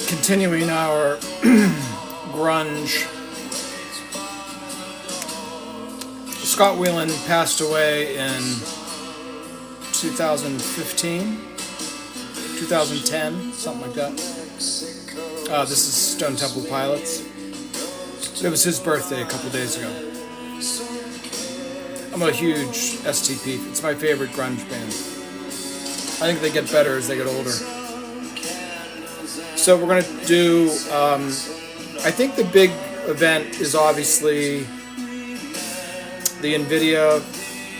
Continuing our grunge, Scott Weiland passed away in 2015, 2010, something like that. This is Stone Temple Pilots. It was his birthday a couple days ago. I'm a huge STP. It's my favorite grunge band. I think they get better as they get older. So we're going to do, I think the big event is obviously the NVIDIA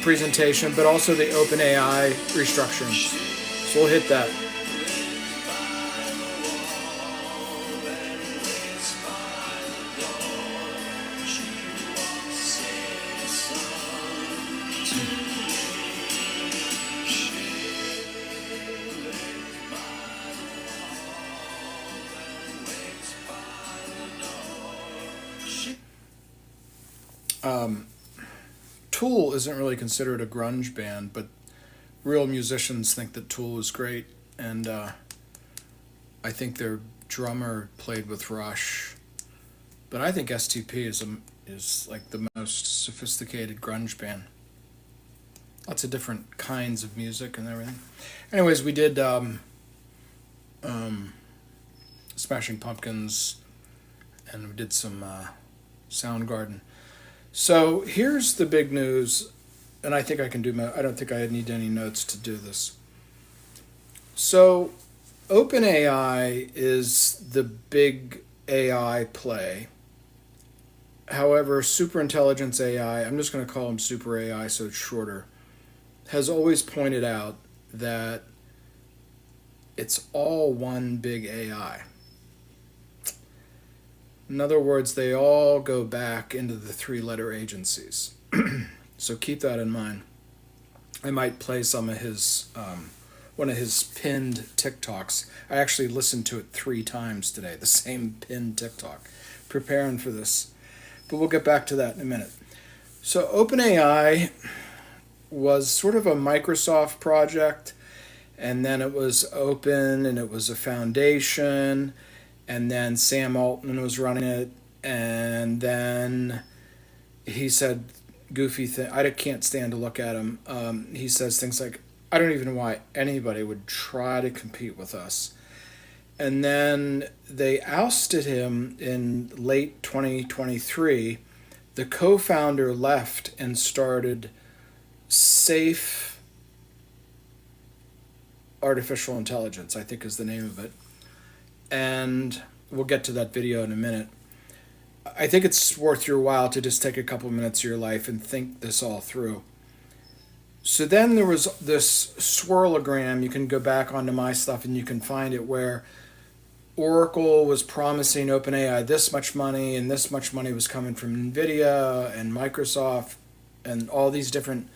presentation, but also the OpenAI restructuring. So we'll hit that. Tool isn't really considered a grunge band, but real musicians think that Tool is great, and I think their drummer played with Rush. But I think STP is like the most sophisticated grunge band. Lots of different kinds of music and everything. Anyways, we did Smashing Pumpkins, and we did some Soundgarden. So here's the big news, and I think I can do I don't think I need any notes to do this. So OpenAI is the big AI play. However, superintelligence AI, I'm just going to call them super AI so it's shorter, has always pointed out that it's all one big AI. In other words, they all go back into the three-letter agencies. So keep that in mind. I might play some of his, one of his pinned TikToks. I actually listened to it 3 times today, the same pinned TikTok, preparing for this. But we'll get back to that in a minute. So OpenAI was sort of a Microsoft project, and then it was open, and it was a foundation, and then Sam Altman was running it, and then he said goofy thing. I can't stand to look at him. He says things like, I don't even know why anybody would try to compete with us. And then they ousted him in late 2023. The co-founder left and started Safe Artificial Intelligence, I think is the name of it. And we'll get to that video in a minute. I think it's worth your while to just take a couple minutes of your life and think this all through. So then there was this swirlogram. You can go back onto my stuff and you can find it, where Oracle was promising OpenAI this much money, and this much money was coming from NVIDIA and Microsoft and all these different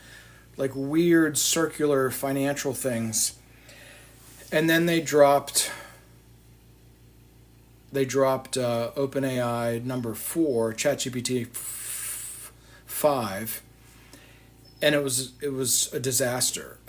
like weird circular financial things. And then they dropped OpenAI number 4, ChatGPT 5, and it was a disaster.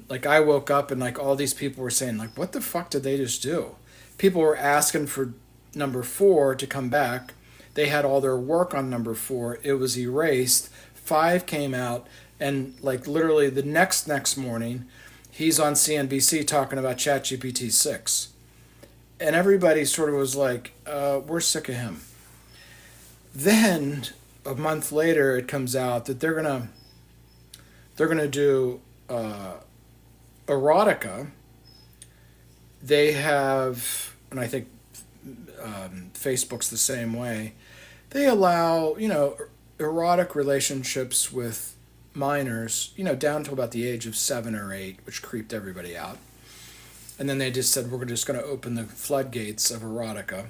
Like I woke up and like all these people were saying like, what the fuck did they just do? People were asking for number 4 to come back. They had all their work on number 4. It was erased. 5 came out, and like literally the next morning, he's on CNBC talking about ChatGPT 6. And everybody sort of was like, we're sick of him. Then a month later, it comes out that they're gonna do erotica. They have, and I think Facebook's the same way. They allow, erotic relationships with minors, down to about the age of 7 or 8, which creeped everybody out. And then they just said, we're just going to open the floodgates of erotica.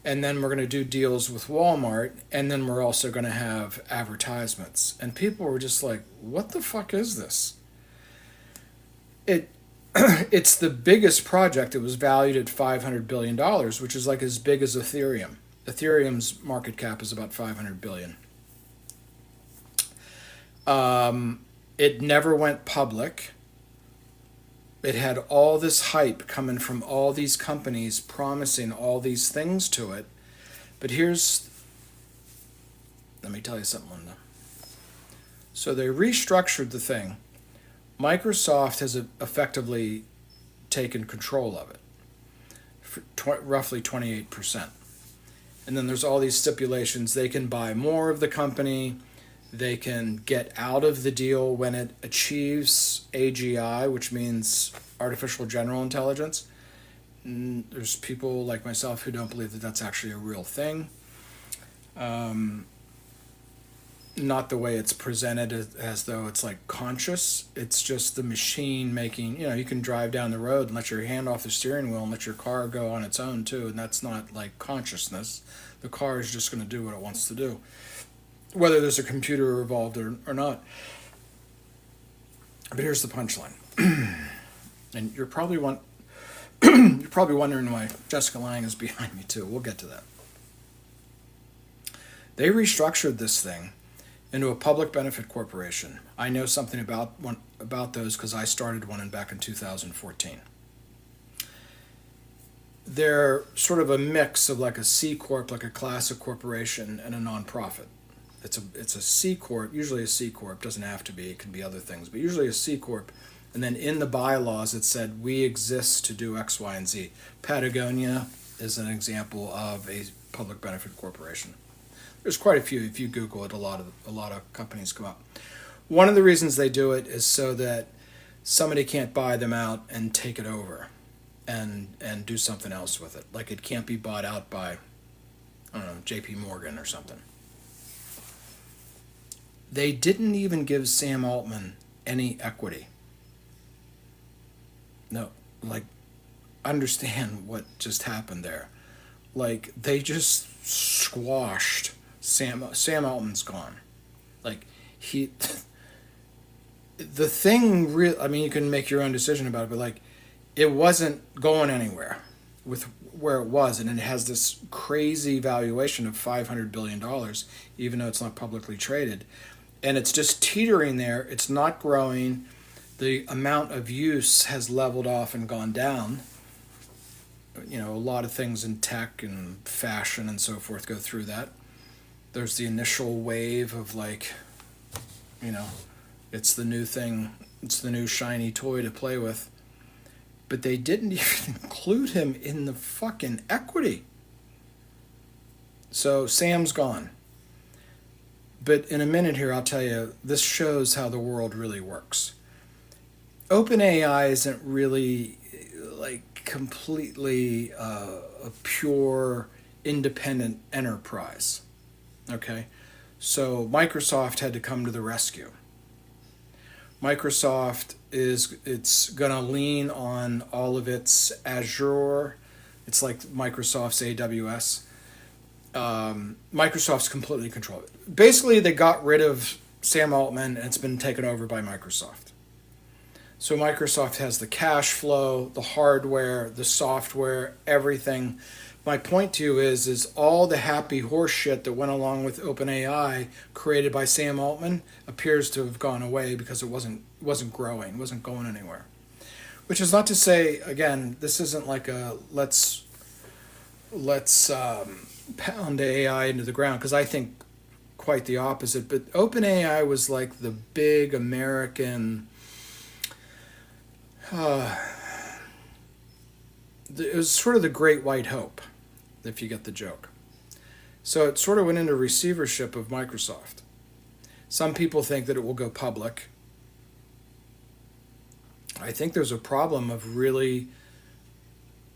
And then we're going to do deals with Walmart. And then we're also going to have advertisements. And people were just like, what the fuck is this? It's the biggest project. It was valued at $500 billion, which is like as big as Ethereum. Ethereum's market cap is about $500 billion. It never went public. It had all this hype coming from all these companies promising all these things to it. But let me tell you something, Linda. So they restructured the thing. Microsoft has effectively taken control of it, for roughly 28%. And then there's all these stipulations. They can buy more of the company. They can get out of the deal when it achieves AGI, which means artificial general intelligence. There's people like myself who don't believe that that's actually a real thing. Not the way it's presented as though it's like conscious. It's just the machine making, you can drive down the road and let your hand off the steering wheel and let your car go on its own too. And that's not like consciousness. The car is just going to do what it wants to do, whether there's a computer involved or not. But here's the punchline. And you're probably wondering why Jessica Lange is behind me too. We'll get to that. They restructured this thing into a public benefit corporation. I know something about those because I started one back in 2014. They're sort of a mix of like a C Corp, like a classic corporation, and a nonprofit. It's a C Corp, usually a C Corp, doesn't have to be, it can be other things, but usually a C Corp. And then in the bylaws it said, we exist to do X, Y, and Z. Patagonia is an example of a public benefit corporation. There's quite a few. If you Google it, a lot of companies come up. One of the reasons they do it is so that somebody can't buy them out and take it over and do something else with it. Like it can't be bought out by, I don't know, JP Morgan or something. They didn't even give Sam Altman any equity. No, like, understand what just happened there. Like, they just squashed Sam Altman's gone. Like, the thing you can make your own decision about it, but like, it wasn't going anywhere with where it was, and it has this crazy valuation of $500 billion, even though it's not publicly traded. And it's just teetering there. It's not growing. The amount of use has leveled off and gone down. A lot of things in tech and fashion and so forth go through that. There's the initial wave of like, it's the new thing. It's the new shiny toy to play with. But they didn't even include him in the fucking equity. So Sam's gone. But in a minute here, I'll tell you, this shows how the world really works. OpenAI isn't really like completely a pure independent enterprise. Okay? So Microsoft had to come to the rescue. Microsoft it's going to lean on all of its Azure. It's like Microsoft's AWS. Microsoft's completely controlled it. Basically, they got rid of Sam Altman, and it's been taken over by Microsoft. So Microsoft has the cash flow, the hardware, the software, everything. My point to you is all the happy horse shit that went along with OpenAI created by Sam Altman appears to have gone away because it wasn't growing, wasn't going anywhere. Which is not to say, again, this isn't like a let's pound AI into the ground, because I think quite the opposite. But OpenAI was like the big American. It was sort of the great white hope, if you get the joke. So it sort of went into receivership of Microsoft. Some people think that it will go public. I think there's a problem of really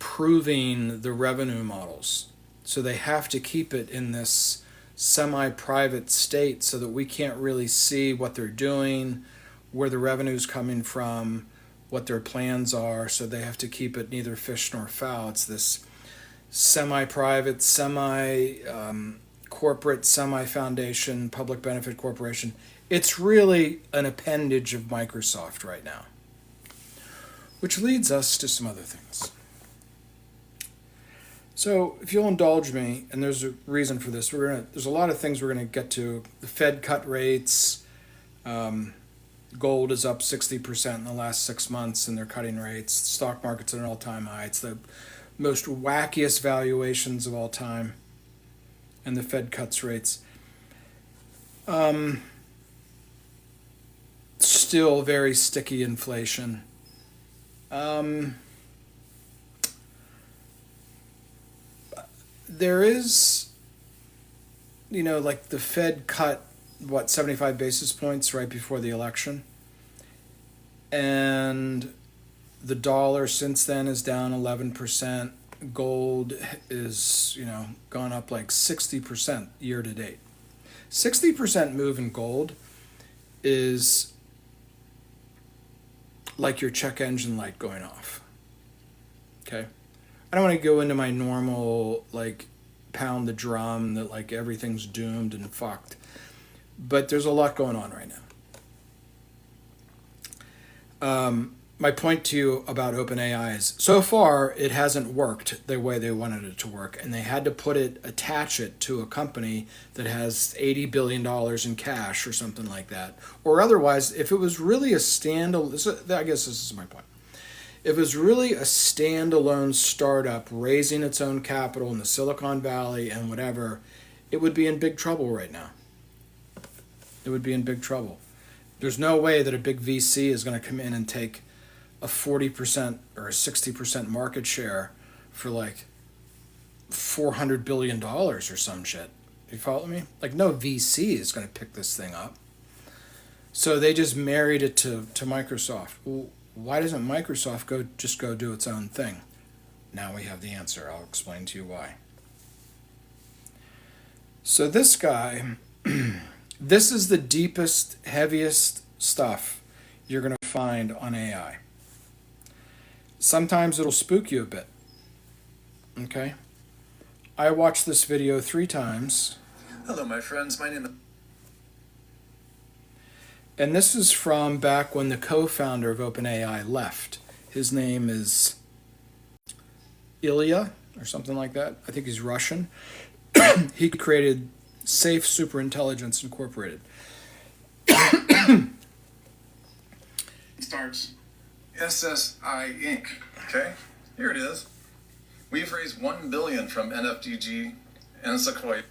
proving the revenue models. So they have to keep it in this semi-private state so that we can't really see what they're doing, where the revenue's coming from, what their plans are. So they have to keep it neither fish nor fowl. It's this semi-private, semi-corporate, semi-foundation, public benefit corporation. It's really an appendage of Microsoft right now. Which leads us to some other things. So if you'll indulge me, and there's a reason for this, there's a lot of things we're going to get to. The Fed cut rates. Gold is up 60% in the last 6 months, and they're cutting rates. The stock market's at an all-time high. It's the most wackiest valuations of all time, and the Fed cuts rates. Still very sticky inflation. There is, like the Fed cut, 75 basis points right before the election. And the dollar since then is down 11%. Gold is, gone up like 60% year to date. 60% move in gold is like your check engine light going off. Okay? I don't want to go into my normal, pound the drum that, everything's doomed and fucked. But there's a lot going on right now. My point to you about OpenAI is, so far, it hasn't worked the way they wanted it to work, and they had to attach it to a company that has $80 billion in cash or something like that. Or otherwise, if it was really a standalone, I guess this is my point. If it was really a standalone startup raising its own capital in the Silicon Valley and whatever, it would be in big trouble right now. It would be in big trouble. There's no way that a big VC is going to come in and take a 40% or a 60% market share for $400 billion or some shit. You follow me? No VC is going to pick this thing up. So they just married it to Microsoft. Well, why doesn't Microsoft go do its own thing? Now we have the answer. I'll explain to you why. So this guy, this is the deepest, heaviest stuff you're going to find on AI. Sometimes it'll spook you a bit. Okay? I watched this video 3 times. Hello, my friends. My name is... And this is from back when the co-founder of OpenAI left. His name is Ilya or something like that. I think he's Russian. He created Safe Superintelligence Incorporated. Starts SSI Inc. Okay, here it is. We've raised $1 billion from NFDG and Sequoia.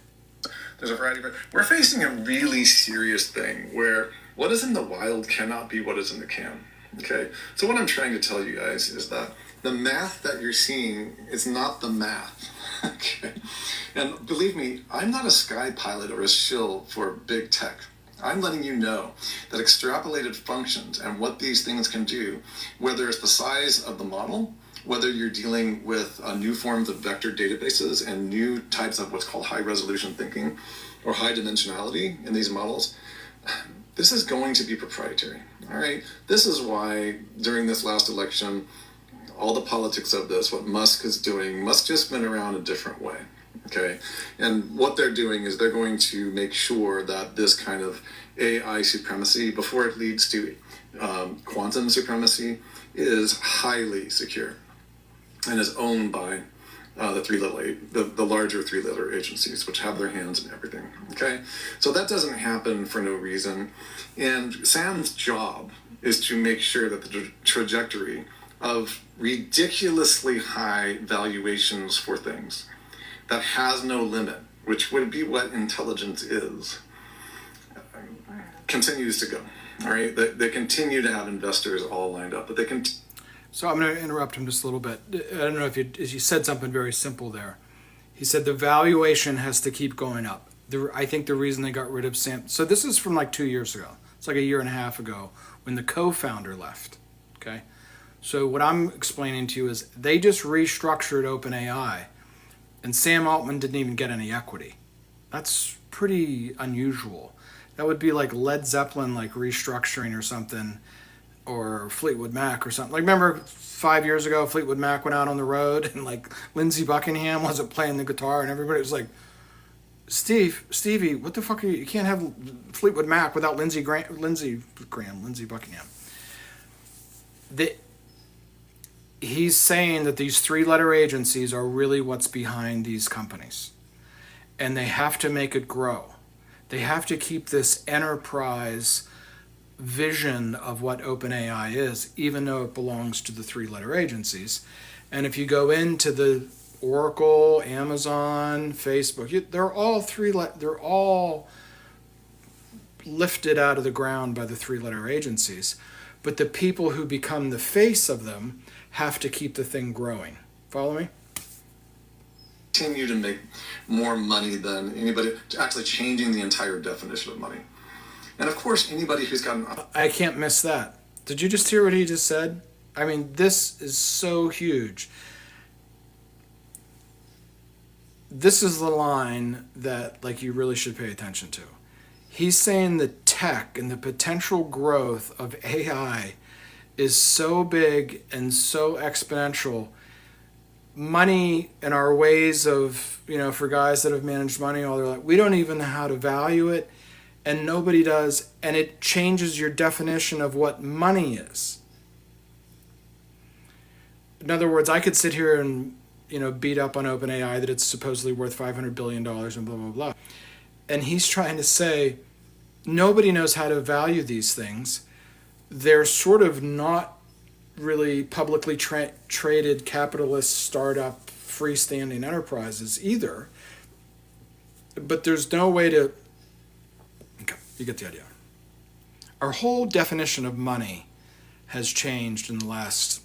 There's a variety of... We're facing a really serious thing where what is in the wild cannot be what is in the can. Okay, so what I'm trying to tell you guys is that the math that you're seeing is not the math. Okay, and believe me, I'm not a sky pilot or a shill for big tech. I'm letting you know that extrapolated functions and what these things can do, whether it's the size of the model, whether you're dealing with new forms of vector databases and new types of what's called high resolution thinking or high dimensionality in these models, this is going to be proprietary. All right. This is why during this last election, all the politics of this, what Musk is doing, Musk just went around a different way. Okay. And what they're doing is they're going to make sure that this kind of AI supremacy, before it leads to quantum supremacy, is highly secure and is owned by the larger 3-letter agencies, which have their hands in everything. Okay, so that doesn't happen for no reason, and Sam's job is to make sure that the trajectory of ridiculously high valuations for things that has no limit, which would be what intelligence is, continues to go. All right, they continue to have investors all lined up, but they can. So I'm going to interrupt him just a little bit. I don't know if you said something very simple there. He said the valuation has to keep going up. I think the reason they got rid of Sam... So this is from 2 years ago. It's a year and a half ago when the co-founder left. Okay? So what I'm explaining to you is they just restructured OpenAI, and Sam Altman didn't even get any equity. That's pretty unusual. That would be like Led Zeppelin, like restructuring or something, or Fleetwood Mac or something. Like, remember 5 years ago, Fleetwood Mac went out on the road, and like Lindsey Buckingham wasn't playing the guitar, and everybody was like, Stevie, what the fuck are you? You can't have Fleetwood Mac without Lindsey Buckingham. The, he's saying that these three-letter agencies are really what's behind these companies. And they have to make it grow. They have to keep this enterprise vision of what OpenAI is, even though it belongs to the three-letter agencies. And if you go into the Oracle, Amazon, Facebook, they're all lifted out of the ground by the three-letter agencies. But the people who become the face of them have to keep the thing growing. Follow me? Continue to make more money than anybody, actually changing the entire definition of money. And of course, anybody who's got an... I can't miss that. Did you just hear what he just said? I mean, this is so huge. This is the line that, like, you really should pay attention to. He's saying the tech and the potential growth of AI is so big and so exponential. Money and our ways of, for guys that have managed money all their life, we don't even know how to value it, and nobody does, and it changes your definition of what money is. In other words, I could sit here and, beat up on OpenAI that it's supposedly worth $500 billion and blah, blah, blah. And he's trying to say, nobody knows how to value these things. They're sort of not really publicly traded capitalist startup freestanding enterprises either. But there's no way to... Okay, you get the idea. Our whole definition of money has changed in the last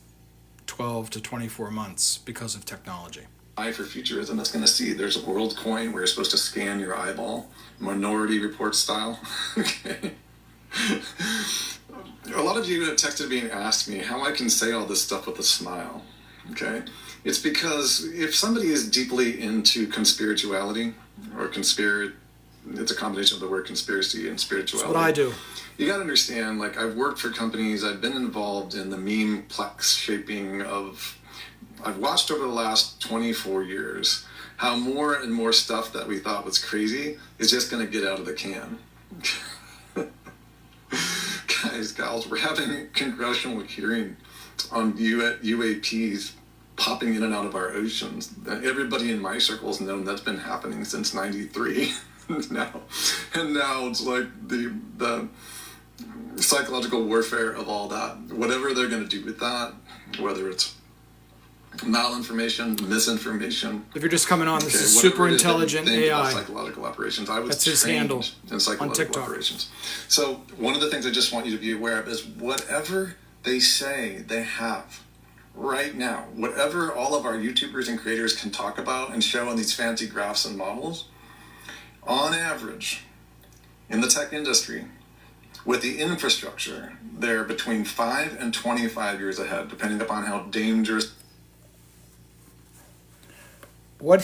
12 to 24 months because of technology. Eye for futurism that's going to see there's a world coin where you're supposed to scan your eyeball, Minority Report style. Okay. A lot of you have texted me and asked me how I can say all this stuff with a smile. Okay. It's because if somebody is deeply into conspirituality or it's a combination of the word conspiracy and spirituality. That's what I do. You got to understand, like, I've worked for companies, I've been involved in the meme-plex shaping of, I've watched over the last 24 years how more and more stuff that we thought was crazy is just going to get out of the can. Guys, gals, we're having a congressional hearing on UAPs popping in and out of our oceans. Everybody in my circle has known that's been happening since '93. now it's like the psychological warfare of all that. Whatever they're going to do with that, whether it's malinformation, misinformation. If you're just coming on, this is super intelligent AI. Psychological operations. I was That's his handle in psychological operations. So one of the things I just want you to be aware of is whatever they say they have right now, whatever all of our YouTubers and creators can talk about and show on these fancy graphs and models, on average, in the tech industry, with the infrastructure, they're between 5 and 25 years ahead, depending upon how dangerous. What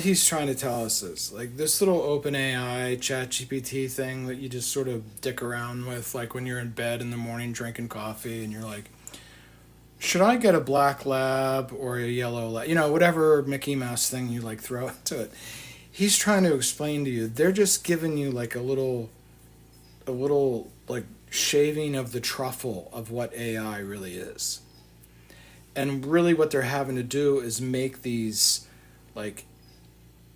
he's trying to tell us is, like, this little OpenAI ChatGPT thing that you just sort of dick around with, like when you're in bed in the morning drinking coffee and you're like, should I get a black lab or a yellow lab? Whatever Mickey Mouse thing you like throw into it. He's trying to explain to you, they're just giving you like a little like shaving of the truffle of what AI really is. And really what they're having to do is make these like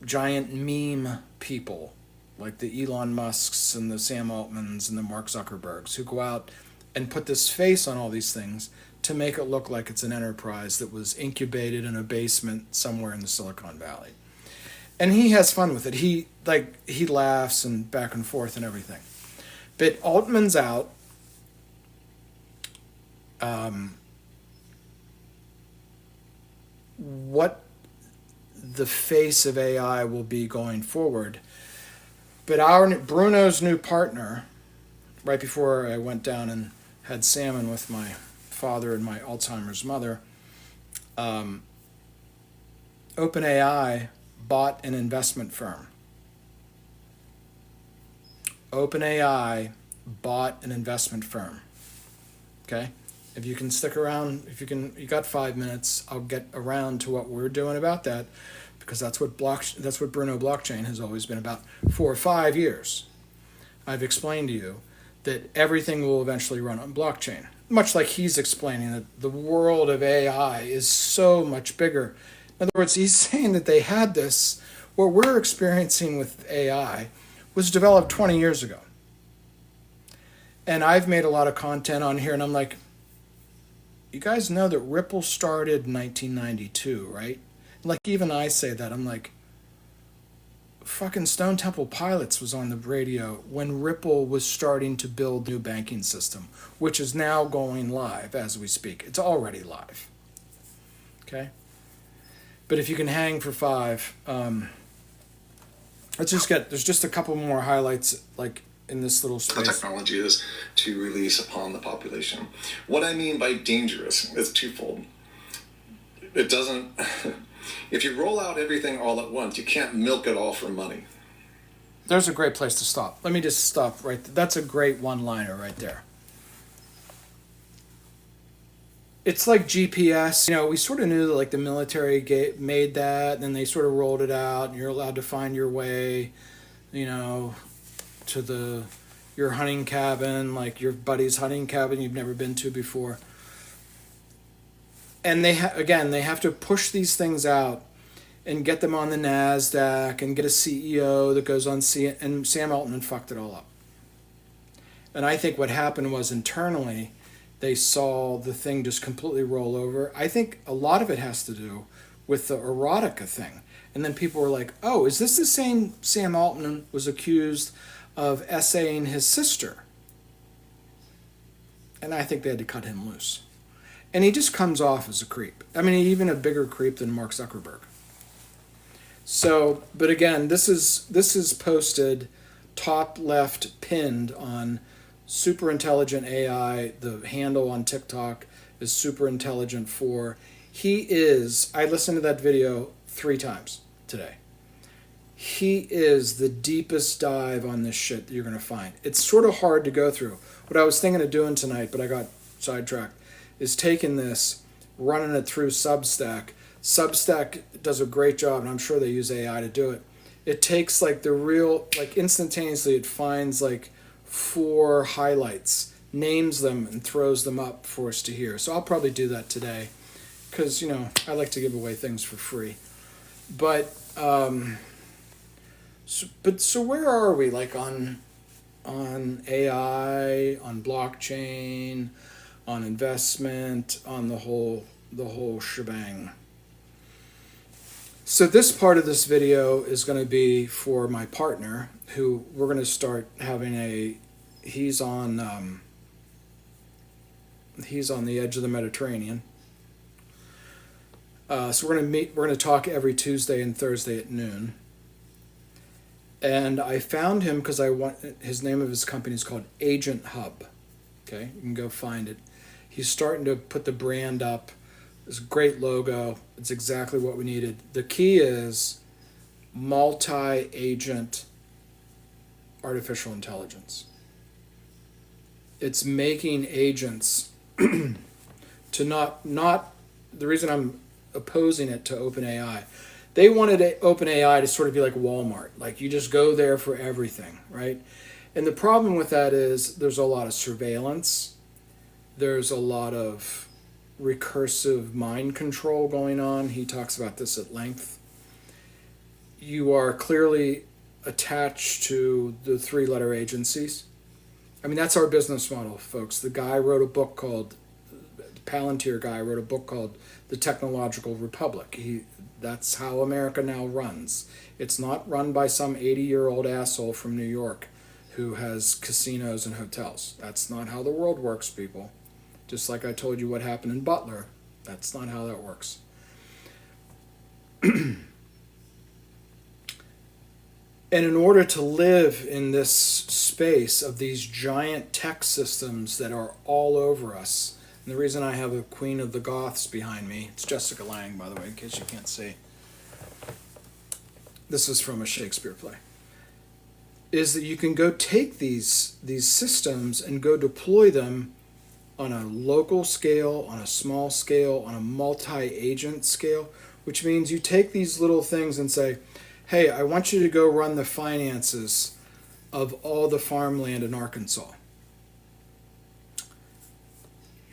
giant meme people, like the Elon Musks and the Sam Altmans and the Mark Zuckerbergs, who go out and put this face on all these things to make it look like it's an enterprise that was incubated in a basement somewhere in the Silicon Valley. And he has fun with it. He laughs and back and forth and everything. But Altman's out. What the face of AI will be going forward. But Bruno's new partner, right before I went down and had salmon with my father and my Alzheimer's mother, OpenAI bought an investment firm. OpenAI bought an investment firm. Okay? If you can stick around, you got 5 minutes, I'll get around to what we're doing about that, because that's what Bruno Blockchain has always been about. For 5 years, I've explained to you that everything will eventually run on blockchain. Much like he's explaining that the world of AI is so much bigger. In other words, he's saying that they had this, what we're experiencing with AI was developed 20 years ago. And I've made a lot of content on here, and I'm like, you guys know that Ripple started in 1992, right? Like, even I say that, I'm like, fucking Stone Temple Pilots was on the radio when Ripple was starting to build the new banking system, which is now going live as we speak. It's already live. Okay? But if you can hang for 5, there's just a couple more highlights, like, in this little space. The technology is to release upon the population. What I mean by dangerous is twofold. It doesn't... If you roll out everything all at once, you can't milk it all for money. There's a great place to stop. Let me just stop right there. That's a great one-liner right there. It's like GPS. You know, we sort of knew that, like, the military made that, and then they sort of rolled it out, and you're allowed to find your way, you know, to your hunting cabin, like your buddy's hunting cabin you've never been to before. And they have to push these things out and get them on the NASDAQ and get a CEO that goes on and Sam Altman fucked it all up. And I think what happened was internally they saw the thing just completely roll over. I think a lot of it has to do with the erotica thing. And then people were like, oh, is this the same Sam Altman was accused of essaying his sister? And I think they had to cut him loose. And he just comes off as a creep. I mean, even a bigger creep than Mark Zuckerberg. So, but again, this is posted top left pinned on Super Intelligent AI. The handle on TikTok is Super Intelligent 4. I listened to that video 3 times today. He is the deepest dive on this shit that you're going to find. It's sort of hard to go through. What I was thinking of doing tonight, but I got sidetracked, is taking this, running it through Substack. Substack does a great job, and I'm sure they use AI to do it. It takes, like, the real, like, instantaneously it finds, like, 4 highlights, names them, and throws them up for us to hear. So I'll probably do that today because, you know, I like to give away things for free. But, so where are we, like, on AI, on blockchain, on investment, on the whole shebang? So this part of this video is going to be for my partner, who we're going to start having he's on the edge of the Mediterranean. So we're going to talk every Tuesday and Thursday at noon. And I found him because his name of his company is called Agent Hub. Okay, you can go find it. He's starting to put the brand up. It's a great logo. It's exactly what we needed. The key is multi-agent artificial intelligence. It's making agents to not the reason I'm opposing it to OpenAI. They wanted OpenAI to sort of be like Walmart. Like, you just go there for everything, right? And the problem with that is there's a lot of surveillance. There's a lot of recursive mind control going on. He talks about this at length. You are clearly attached to the 3-letter agencies. I mean, that's our business model, folks. The Palantir guy wrote a book called The Technological Republic. That's how America now runs. It's not run by some 80-year-old asshole from New York who has casinos and hotels. That's not how the world works, people. Just like I told you what happened in Butler. That's not how that works. And in order to live in this space of these giant tech systems that are all over us, And the reason I have a Queen of the Goths behind me, it's Jessica Lange, by the way, in case you can't see. This is from a Shakespeare play. Is that you can go take these systems and go deploy them on a local scale, on a small scale, on a multi-agent scale, which means you take these little things and say, hey, I want you to go run the finances of all the farmland in Arkansas.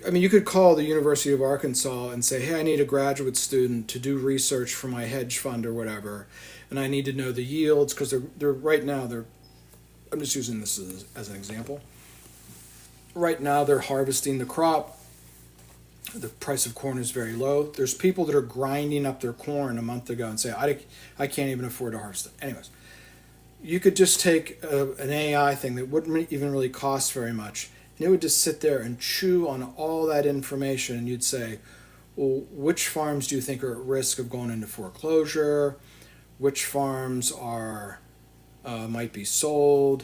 I mean, you could call the University of Arkansas and say, hey, I need a graduate student to do research for my hedge fund or whatever, and I need to know the yields, because they're right now, I'm just using this as an example. Right now, they're harvesting the crop. The price of corn is very low. There's people that are grinding up their corn a month ago and say, I can't even afford to harvest it. Anyways, you could just take an AI thing that wouldn't even really cost very much, and it would just sit there and chew on all that information, and you'd say, well, which farms do you think are at risk of going into foreclosure? Which farms might be sold?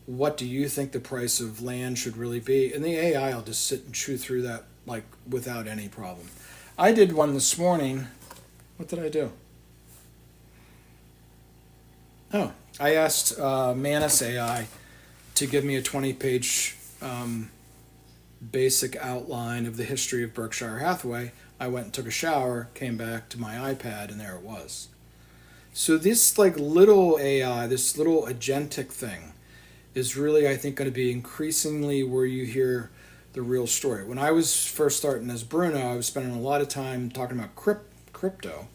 What do you think the price of land should really be? And the AI will just sit and chew through that like without any problem. I did one this morning. What did I do? Oh, I asked Manus AI to give me a 20-page basic outline of the history of Berkshire Hathaway. I went and took a shower, came back to my iPad, and there it was. So this like little AI, this little agentic thing, is really, I think, going to be increasingly where you hear the real story. When I was first starting as Bruno, I was spending a lot of time talking about crypto,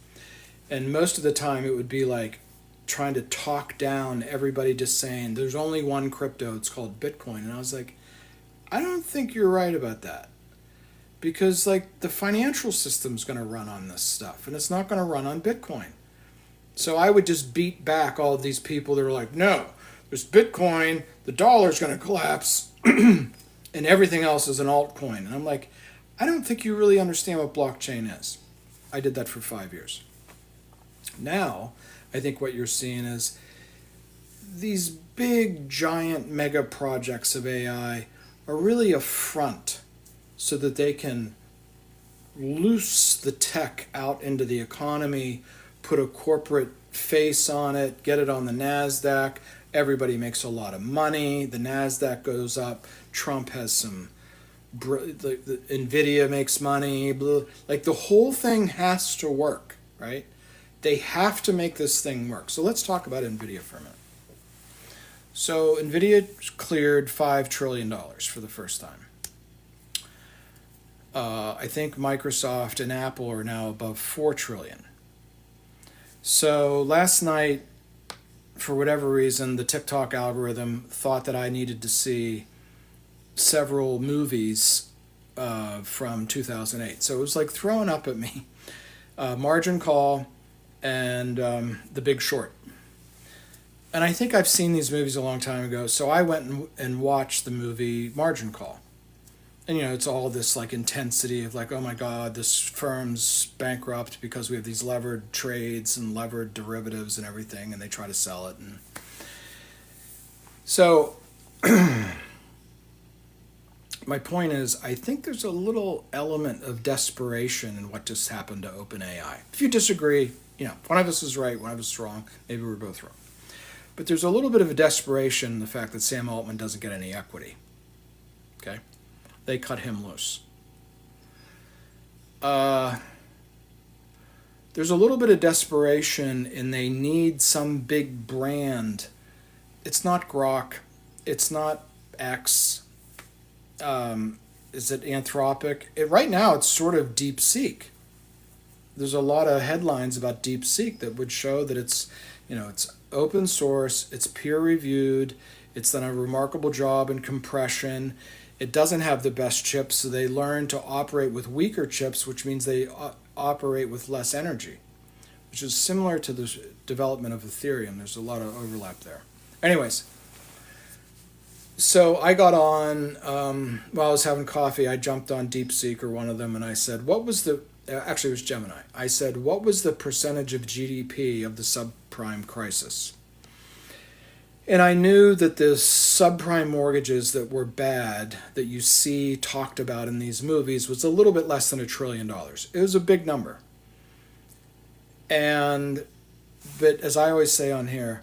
and most of the time it would be like trying to talk down everybody, just saying there's only one crypto, it's called Bitcoin. And I was like, I don't think you're right about that, because like the financial system's going to run on this stuff, and it's not going to run on Bitcoin. So I would just beat back all of these people that are like, no, there's Bitcoin, the dollar's going to collapse, and everything else is an altcoin. And I'm like, I don't think you really understand what blockchain is. I did that for 5 years. Now, I think what you're seeing is these big, giant mega projects of AI are really a front so that they can loose the tech out into the economy, put a corporate face on it, get it on the NASDAQ. Everybody makes a lot of money. The NASDAQ goes up. Trump has some, the NVIDIA makes money. Like the whole thing has to work, right? They have to make this thing work. So let's talk about NVIDIA for a minute. So NVIDIA cleared $5 trillion for the first time. I think Microsoft and Apple are now above $4 trillion. So last night, for whatever reason, the TikTok algorithm thought that I needed to see several movies from 2008. So it was like throwing up at me. Margin Call and The Big Short. And I think I've seen these movies a long time ago, so I went and watched the movie Margin Call. And, you know, it's all this, like, intensity of, like, oh, my God, this firm's bankrupt because we have these levered trades and levered derivatives and everything, and they try to sell it. And so my point is, I think there's a little element of desperation in what just happened to OpenAI. If you disagree, you know, one of us is right, one of us is wrong, maybe we're both wrong. But there's a little bit of a desperation in the fact that Sam Altman doesn't get any equity. Okay? They cut him loose. There's a little bit of desperation, and they need some big brand. It's not Grok. It's not X. Is it Anthropic? Right now, it's sort of DeepSeek. There's a lot of headlines about DeepSeek that would show that it's, you know, it's open source, it's peer-reviewed, it's done a remarkable job in compression. It doesn't have the best chips, so they learn to operate with weaker chips, which means they operate with less energy, which is similar to the development of Ethereum. There's a lot of overlap there. Anyways, so I got on, while I was having coffee, I jumped on DeepSeek or one of them, and I said, what was the, actually it was Gemini. I said, what was the percentage of GDP of the subprime crisis? And I knew that the subprime mortgages that were bad that you see talked about in these movies was a little bit less than $1 trillion. It was a big number. And, but as I always say on here,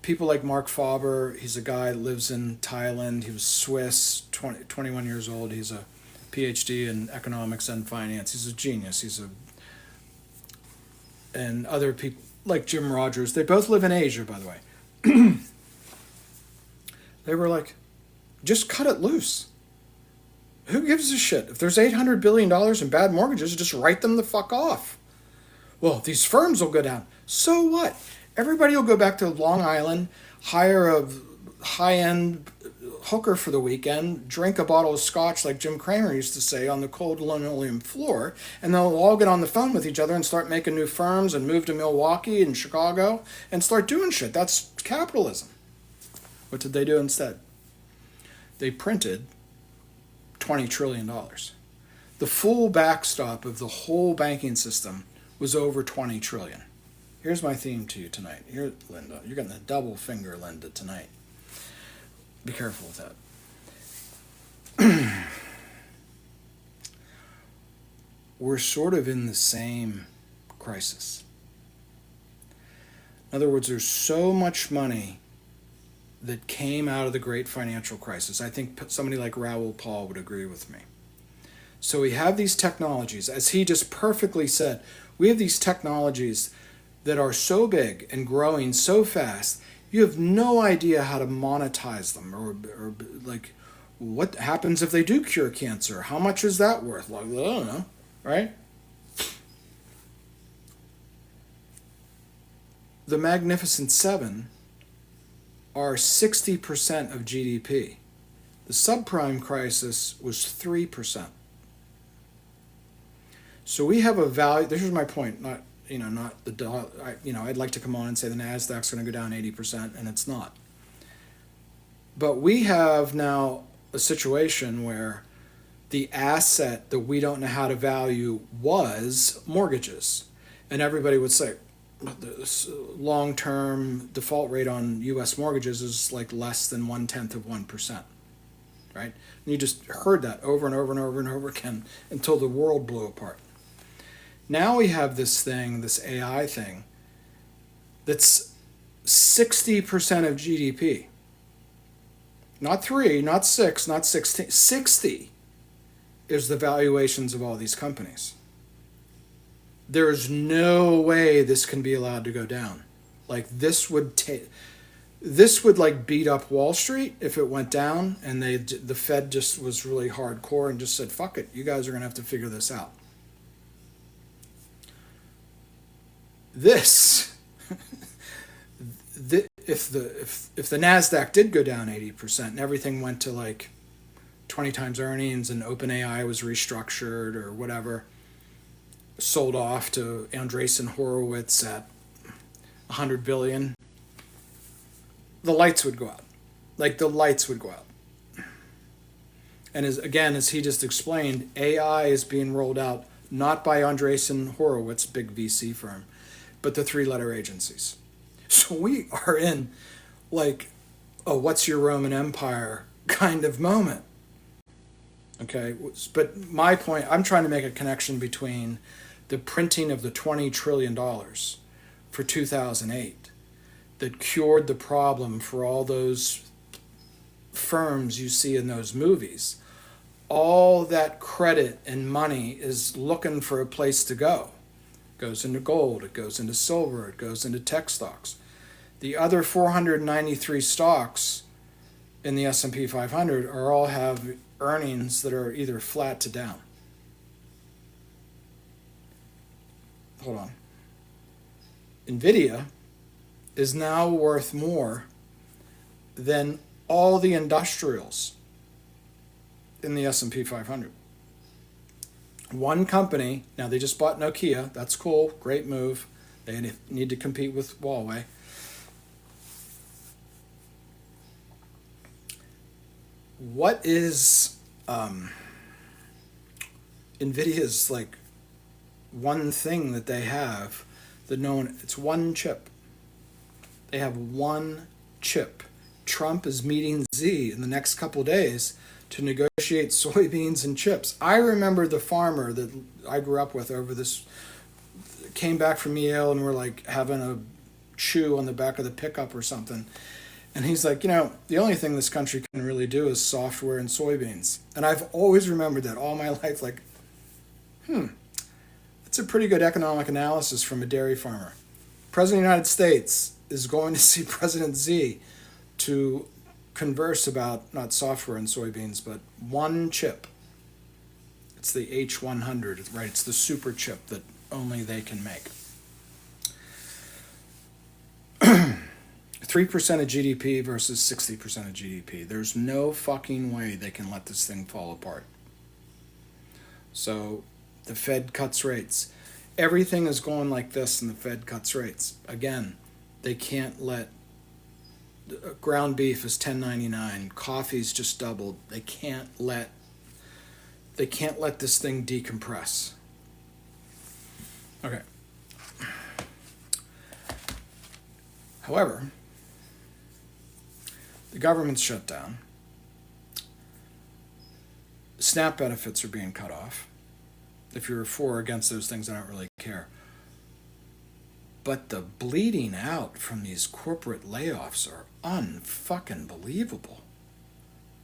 people like Mark Faber, he's a guy that lives in Thailand. He was Swiss, 21 years old. He's a PhD in economics and finance. He's a genius. And other people like Jim Rogers, they both live in Asia, by the way. They were like, just cut it loose. Who gives a shit? If there's $800 billion in bad mortgages, just write them the fuck off. Well, these firms will go down. So what? Everybody will go back to Long Island, hire a high-end hooker for the weekend, drink a bottle of scotch like Jim Cramer used to say on the cold linoleum floor, and they'll all get on the phone with each other and start making new firms and move to Milwaukee and Chicago and start doing shit. That's capitalism. What did they do instead? They printed $20 trillion. The full backstop of the whole banking system was over $20 trillion. Here's my theme to you tonight. Here, Linda, you're getting a double finger, Linda, tonight. Be careful with that. We're sort of in the same crisis. In other words, there's so much money that came out of the great financial crisis. I think somebody like Raoul Paul would agree with me. So we have these technologies, as he just perfectly said, we have these technologies that are so big and growing so fast, you have no idea how to monetize them or like what happens if they do cure cancer? How much is that worth? Like, I don't know, right? The Magnificent Seven are 60% of GDP. The subprime crisis was 3%. So we have a value. This is my point. Not the dollar. I'd like to come on and say the Nasdaq's going to go down 80%, and it's not. But we have now a situation where the asset that we don't know how to value was mortgages, and everybody would say, the long-term default rate on U.S. mortgages is like less than 0.1%, right? And you just heard that over and over and over and over again until the world blew apart. Now we have this thing, this AI thing, that's 60% of GDP. Not 3, not 6, not 16. 60 is the valuations of all these companies. There's no way this can be allowed to go down. Like this would like beat up Wall Street if it went down and the Fed just was really hardcore and just said, fuck it, you guys are going to have to figure this out. If the Nasdaq did go down 80% and everything went to like 20 times earnings and OpenAI was restructured or whatever, sold off to Andreessen Horowitz at 100 billion, the lights would go out. Like the lights would go out. And as he just explained, AI is being rolled out not by Andreessen Horowitz, big VC firm, but the 3-letter agencies. So we are in like a what's your Roman Empire kind of moment. Okay, but my point, I'm trying to make a connection between the printing of the $20 trillion for 2008 that cured the problem for all those firms you see in those movies. All that credit and money is looking for a place to go. It goes into gold, it goes into silver, it goes into tech stocks. The other 493 stocks in the S&P 500 are all have earnings that are either flat to down. Hold on. NVIDIA is now worth more than all the industrials in the S&P 500. One company, now they just bought Nokia, that's cool, great move. They need to compete with Huawei. What is NVIDIA's like one thing that they have that no one, it's one chip. They have one chip Trump is meeting Z in the next couple of days to negotiate soybeans and chips. I remember the farmer that I grew up with over this came back from Yale, and we're like having a chew on the back of the pickup or something. And he's like, the only thing this country can really do is software and soybeans. And I've always remembered that all my life, like, that's a pretty good economic analysis from a dairy farmer. President of the United States is going to see President Z to converse about not software and soybeans, but one chip. It's the H100, right? It's the super chip that only they can make. 3% of GDP versus 60% of GDP. There's no fucking way they can let this thing fall apart. So the Fed cuts rates. Everything is going like this and the Fed cuts rates. Again, they can't let ground beef is $10.99. Coffee's just doubled. They can't let this thing decompress. Okay. However, the government's shut down. SNAP benefits are being cut off. If you're for or against those things, I don't really care. But the bleeding out from these corporate layoffs are unfucking believable.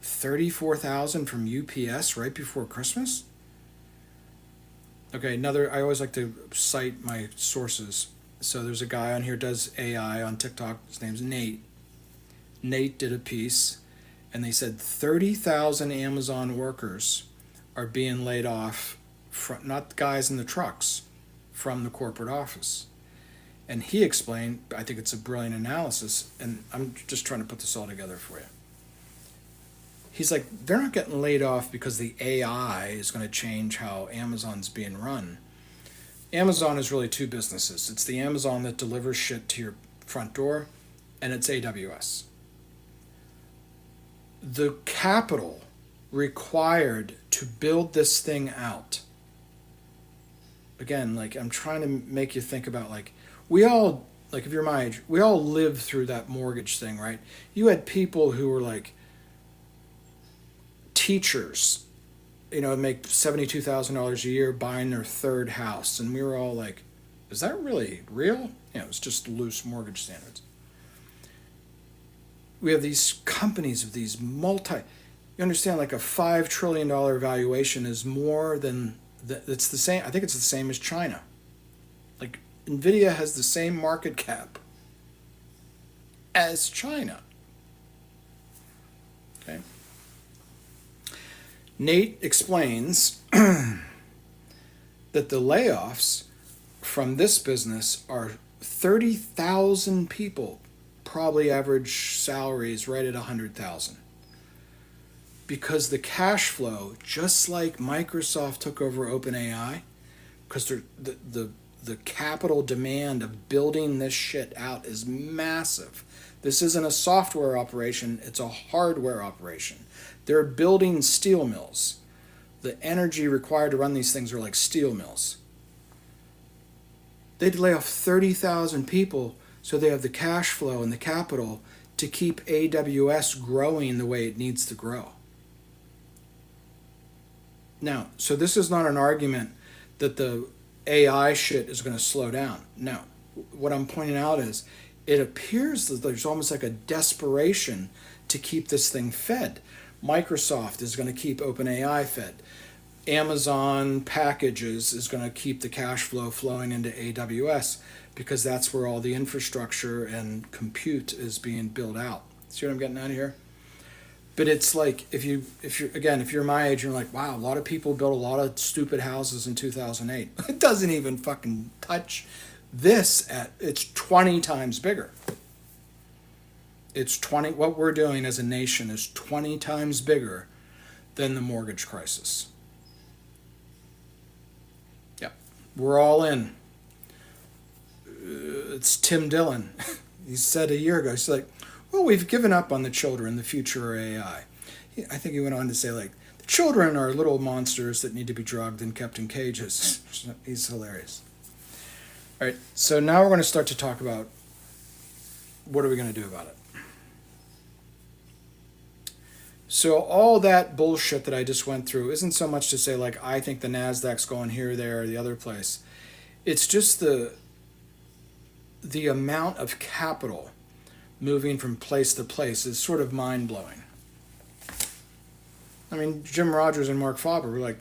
34,000 from UPS right before Christmas? Okay, I always like to cite my sources. So there's a guy on here does AI on TikTok. His name's Nate. Nate did a piece, and they said 30,000 Amazon workers are being laid off, from, not the guys in the trucks, from the corporate office. And he explained, I think it's a brilliant analysis, and I'm just trying to put this all together for you. He's like, they're not getting laid off because the AI is going to change how Amazon's being run. Amazon is really two businesses. It's the Amazon that delivers shit to your front door, and it's AWS. The capital required to build this thing out. Again, like, I'm trying to make you think about, like, we all, like, if you're my age, we all lived through that mortgage thing, right? You had people who were like teachers, make $72,000 a year buying their third house. And we were all like, is that really real? It was just loose mortgage standards. We have these companies of these you understand, like a $5 trillion valuation is more than, it's the same, I think it's the same as China. Like, NVIDIA has the same market cap as China. Okay. Nate explains that the layoffs from this business are 30,000 people, probably average salaries right at 100,000. Because the cash flow, just like Microsoft took over OpenAI, because the capital demand of building this shit out is massive. This isn't a software operation, it's a hardware operation. They're building steel mills. The energy required to run these things are like steel mills. They'd lay off 30,000 people so they have the cash flow and the capital to keep AWS growing the way it needs to grow. Now, so this is not an argument that the AI shit is going to slow down. No. What I'm pointing out is it appears that there's almost like a desperation to keep this thing fed. Microsoft is going to keep OpenAI fed. Amazon packages is going to keep the cash flow flowing into AWS because that's where all the infrastructure and compute is being built out. See what I'm getting at here? But it's like, if you're my age, you're like, wow, a lot of people built a lot of stupid houses in 2008. It doesn't even fucking touch this it's 20 times bigger. What we're doing as a nation is 20 times bigger than the mortgage crisis. Yeah, we're all in. It's Tim Dillon. He said a year ago, he's like, well, we've given up on the children, the future of AI. I think he went on to say, like, the children are little monsters that need to be drugged and kept in cages. He's hilarious. All right, so now we're going to start to talk about what are we going to do about it. So all that bullshit that I just went through isn't so much to say like I think the Nasdaq's going here, there, or the other place. It's just the amount of capital moving from place to place is sort of mind blowing. I mean, Jim Rogers and Mark Faber were like,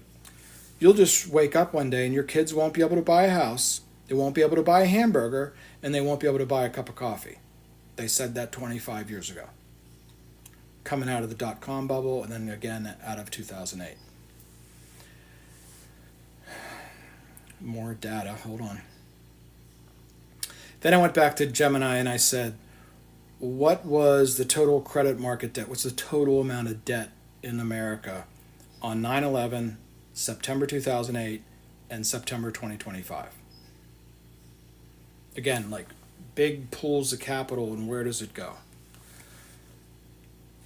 you'll just wake up one day and your kids won't be able to buy a house, they won't be able to buy a hamburger, and they won't be able to buy a cup of coffee. They said that 25 years ago. Coming out of the dot-com bubble and then again out of 2008. More data, hold on. Then I went back to Gemini and I said, what was the total credit market debt? What's the total amount of debt in America on 9/11, September 2008, and September 2025? Again, like big pools of capital, and where does it go?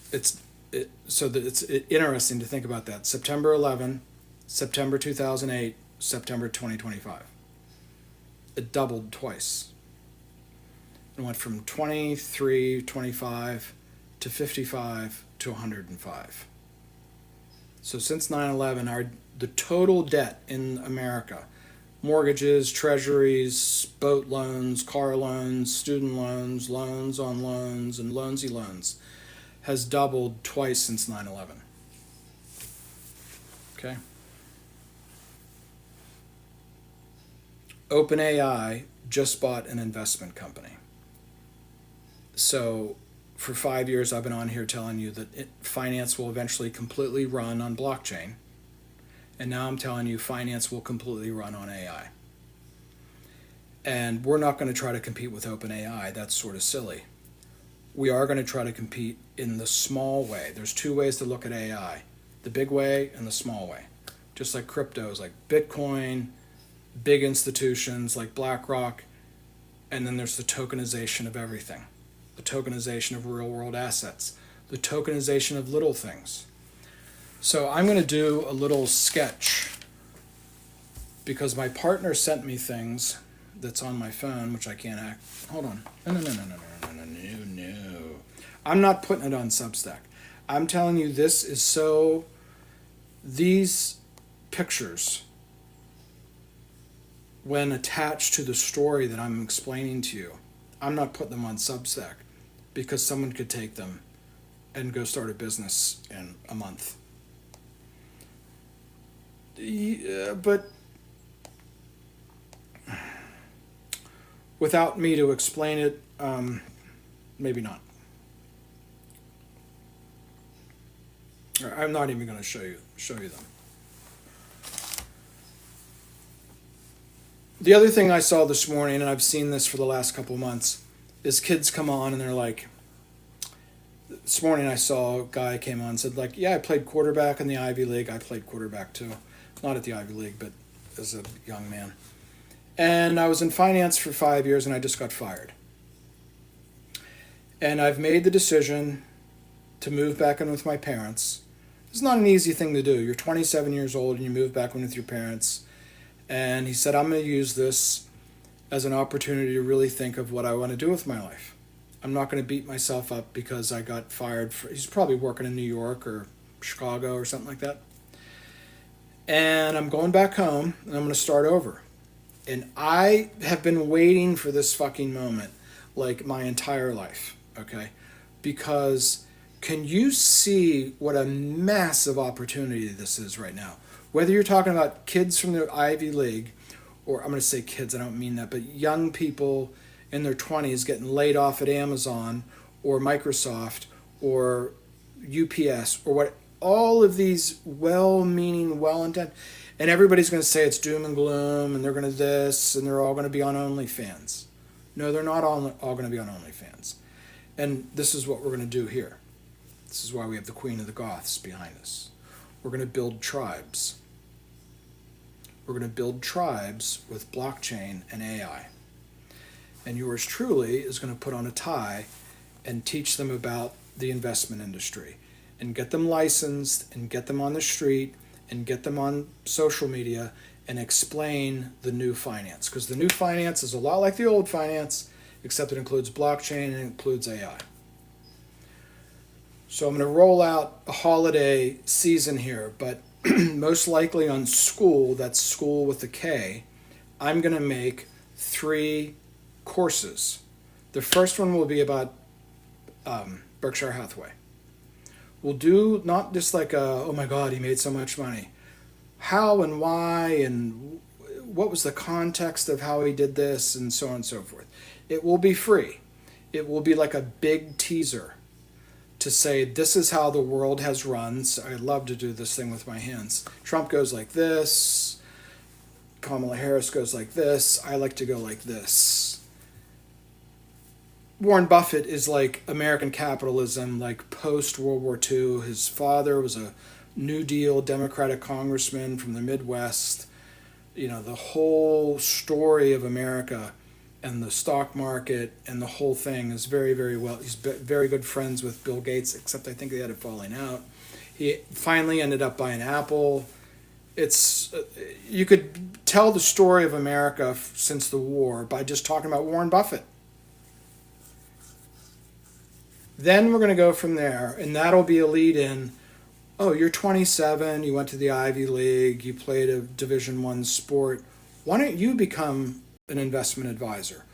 It's interesting to think about that. September 11, September 2008, September 2025. It doubled twice. It went from 23, 25 to 55 to 105. So since 9/11, the total debt in America, mortgages, treasuries, boat loans, car loans, student loans, loans on loans, and loansy loans, has doubled twice since 9/11. Okay? OpenAI just bought an investment company. So for 5 years I've been on here telling you that finance will eventually completely run on blockchain. And now I'm telling you finance will completely run on AI. And we're not going to try to compete with OpenAI. That's sort of silly. We are going to try to compete in the small way. There's two ways to look at AI. The big way and the small way. Just like cryptos, like Bitcoin, big institutions like BlackRock, and then there's the tokenization of everything. The tokenization of real world assets. The tokenization of little things. So I'm going to do a little sketch because my partner sent me things that's on my phone, which I can't act. Hold on. No. I'm not putting it on Substack. I'm telling you this is so... These pictures, when attached to the story that I'm explaining to you, I'm not putting them on Substack because someone could take them and go start a business in a month. Yeah, but without me to explain it, maybe not. I'm not even going to show you them. The other thing I saw this morning, and I've seen this for the last couple of months, is kids come on and they're like, this morning I saw a guy came on and said like, yeah, I played quarterback in the Ivy League. I played quarterback too. Not at the Ivy League, but as a young man. And I was in finance for 5 years and I just got fired. And I've made the decision to move back in with my parents. It's not an easy thing to do. You're 27 years old and you move back in with your parents. And he said, I'm going to use this as an opportunity to really think of what I want to do with my life. I'm not going to beat myself up because I got fired. He's probably working in New York or Chicago or something like that. And I'm going back home and I'm going to start over. And I have been waiting for this fucking moment like my entire life, okay? Because can you see what a massive opportunity this is right now? Whether you're talking about kids from the Ivy League, or I'm going to say kids, I don't mean that, but young people in their 20s getting laid off at Amazon or Microsoft or UPS or what, all of these well-meaning, well-intent, and everybody's going to say it's doom and gloom and they're going to this and they're all going to be on OnlyFans. No, they're not all going to be on OnlyFans. And this is what we're going to do here. This is why we have the Queen of the Goths behind us. We're going to build tribes. We're going to build tribes with blockchain and AI. And yours truly is going to put on a tie and teach them about the investment industry and get them licensed and get them on the street and get them on social media and explain the new finance. Because the new finance is a lot like the old finance, except it includes blockchain and it includes AI. So I'm going to roll out a holiday season here, but most likely on school, that's school with a K, I'm going to make 3 courses. The first one will be about Berkshire Hathaway. We'll do not just like oh my God, he made so much money. How and why and what was the context of how he did this and so on and so forth. It will be free. It will be like a big teaser to say this is how the world has run. So I love to do this thing with my hands. Trump goes like this. Kamala Harris goes like this. I like to go like this. Warren Buffett is like American capitalism, like post World War II. His father was a New Deal Democratic congressman from the Midwest. You know, the whole story of America and the stock market and the whole thing is very, very well. He's very good friends with Bill Gates, except I think they had a falling out. He finally ended up buying Apple. It's you could tell the story of America since the war by just talking about Warren Buffett. Then we're going to go from there, and that'll be a lead in. Oh, you're 27, you went to the Ivy League, you played a Division I sport. Why don't you become an investment advisor?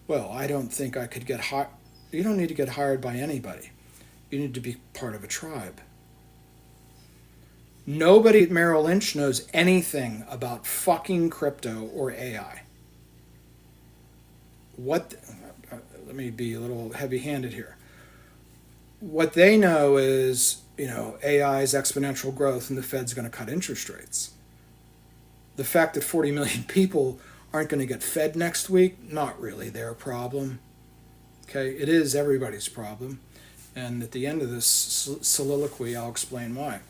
Well, I don't think I could get hired. You don't need to get hired by anybody. You need to be part of a tribe. Nobody at Merrill Lynch knows anything about fucking crypto or AI. Let me be a little heavy-handed here. What they know is, AI's exponential growth and the Fed's going to cut interest rates. The fact that 40 million people aren't going to get fed next week, not really their problem. Okay, it is everybody's problem. And at the end of this soliloquy, I'll explain why.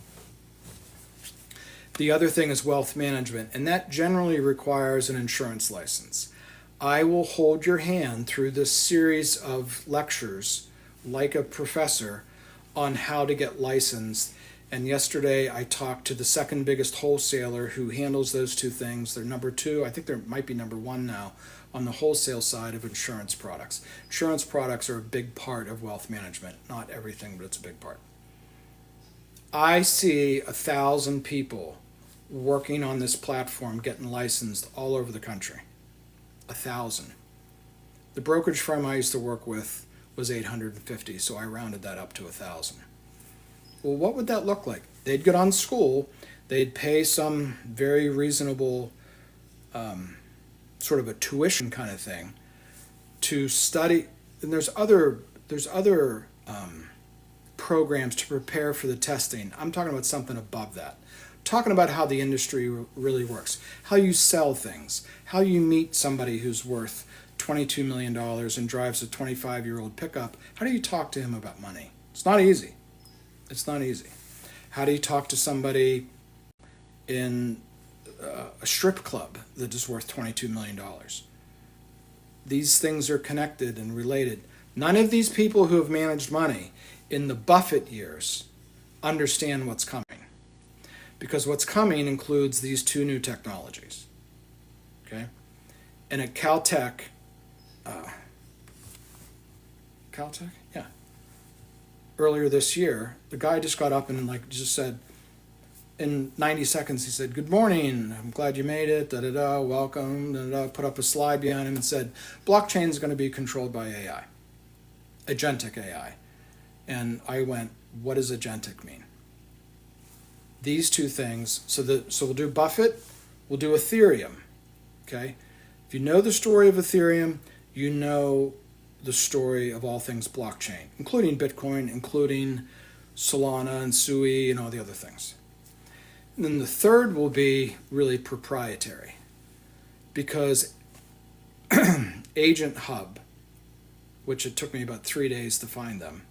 The other thing is wealth management, and that generally requires an insurance license. I will hold your hand through this series of lectures, like a professor, on how to get licensed. And yesterday I talked to the second biggest wholesaler who handles those two things. They're number 2, I think they might be number 1 now, on the wholesale side of insurance products. Insurance products are a big part of wealth management. Not everything, but it's a big part. I see 1,000 people working on this platform getting licensed all over the country. 1,000. The brokerage firm I used to work with was 850, so I rounded that up to 1,000. Well, what would that look like? They'd get on school, they'd pay some very reasonable sort of a tuition kind of thing to study, and there's other programs to prepare for the testing. I'm talking about something above that. I'm talking about how the industry really works, how you sell things, how you meet somebody who's worth $22 million and drives a 25-year-old pickup. How do you talk to him about money? It's not easy. It's not easy. How do you talk to somebody in a strip club that is worth $22 million? These things are connected and related. None of these people who have managed money in the Buffett years understand what's coming. Because what's coming includes these 2 new technologies. Okay? And at Caltech, yeah. Earlier this year, the guy just got up and just said, in 90 seconds, he said, "Good morning, I'm glad you made it, da-da-da, welcome, da-da-da," put up a slide behind him and said, blockchain is going to be controlled by AI, agentic AI. And I went, what does agentic mean? These 2 things, so we'll do Buffett, we'll do Ethereum, okay? If you know the story of Ethereum, you know the story of all things blockchain, including Bitcoin, including Solana and Sui and all the other things. And then the third will be really proprietary, because Agent Hub, which it took me about 3 days to find them,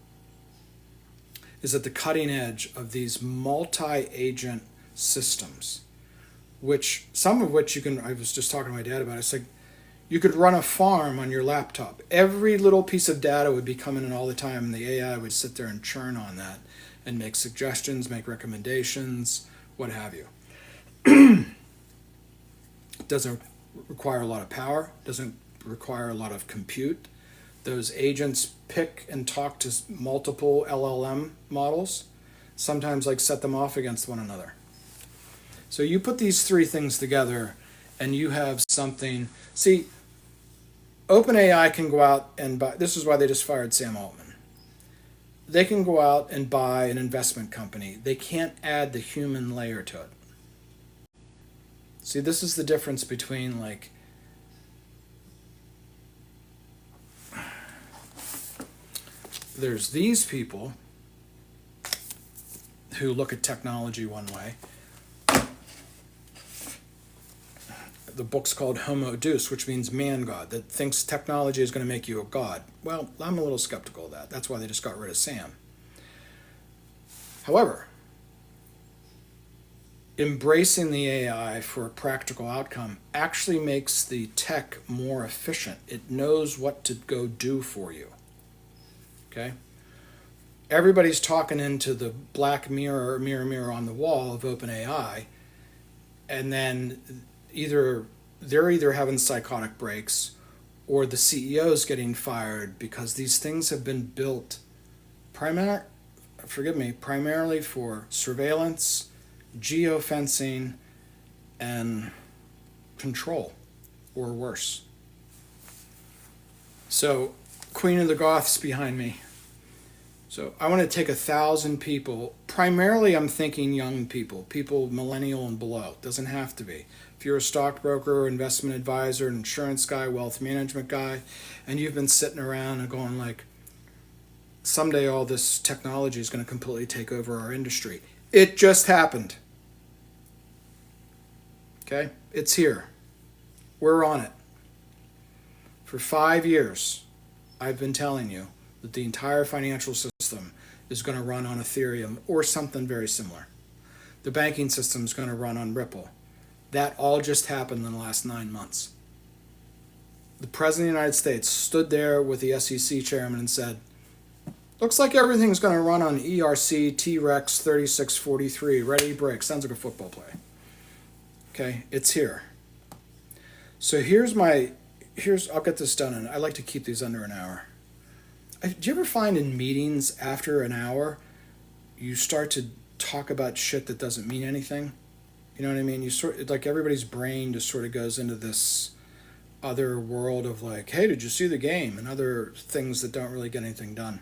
is at the cutting edge of these multi-agent systems, which some of which I was just talking to my dad about. It's like you could run a farm on your laptop. Every little piece of data would be coming in all the time, and the AI would sit there and churn on that and make suggestions, make recommendations, what have you. It doesn't require a lot of power, doesn't require a lot of compute. those agents pick and talk to multiple LLM models, sometimes like set them off against one another. So you put these three things together and you have something. See, OpenAI can go out and buy, this is why they just fired Sam Altman. They can go out and buy an investment company. They can't add the human layer to it. See, this is the difference between like there's these people who look at technology one way. The book's called Homo Deus, which means man god, that thinks technology is going to make you a god. Well, I'm a little skeptical of that. That's why they just got rid of Sam. However, embracing the AI for a practical outcome actually makes the tech more efficient. It knows what to go do for you. Okay? Everybody's talking into the black mirror, mirror on the wall of OpenAI, and then they're either having psychotic breaks or the CEO's getting fired because these things have been built primarily for surveillance, geofencing, and control, or worse. So, Queen of the Goths behind me. So I want to take 1,000 people. Primarily, I'm thinking young people millennial and below. Doesn't have to be. If you're a stockbroker, investment advisor, an insurance guy, wealth management guy, and you've been sitting around and going like, someday all this technology is going to completely take over our industry. It just happened. Okay? It's here. We're on it. For 5 years, I've been telling you that the entire financial system is going to run on Ethereum or something very similar. The banking system is going to run on Ripple. That all just happened in the last 9 months. The President of the United States stood there with the SEC chairman and said, looks like everything's going to run on ERC T-Rex 3643. Ready, break. Sounds like a football play. Okay, it's here. So I'll get this done, and I like to keep these under an hour. Do you ever find in meetings after an hour, you start to talk about shit that doesn't mean anything? You know what I mean? You like everybody's brain just sort of goes into this other world of like, hey, did you see the game? And other things that don't really get anything done.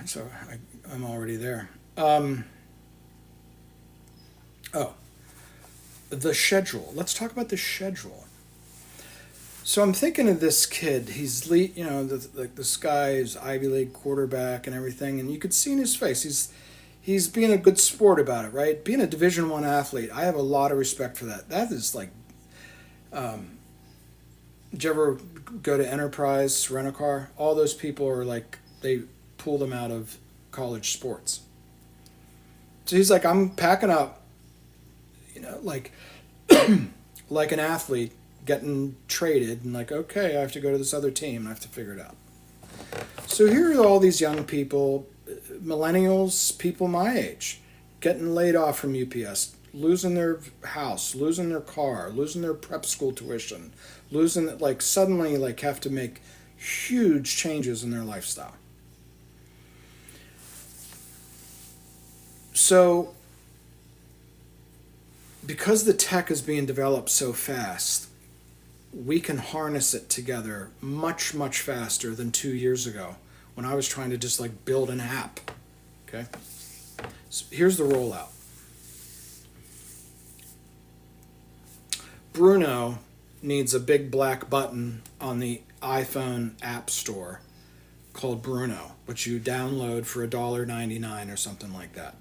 So I'm already there. The schedule. Let's talk about the schedule. So I'm thinking of this kid. He's, this guy is Ivy League quarterback and everything, and you could see in his face he's being a good sport about it, right? Being a Division I athlete, I have a lot of respect for that. That is like, did you ever go to Enterprise, rent a car? All those people are like, they pull them out of college sports. So he's like, I'm packing up, like like an athlete getting traded and like, okay, I have to go to this other team and I have to figure it out. So here are all these young people, millennials, people my age, getting laid off from UPS, losing their house, losing their car, losing their prep school tuition, suddenly have to make huge changes in their lifestyle. So because the tech is being developed so fast, we can harness it together much, much faster than 2 years ago when I was trying to just build an app. Okay? So here's the rollout. Bruno needs a big black button on the iPhone App Store called Bruno, which you download for $1.99 or something like that.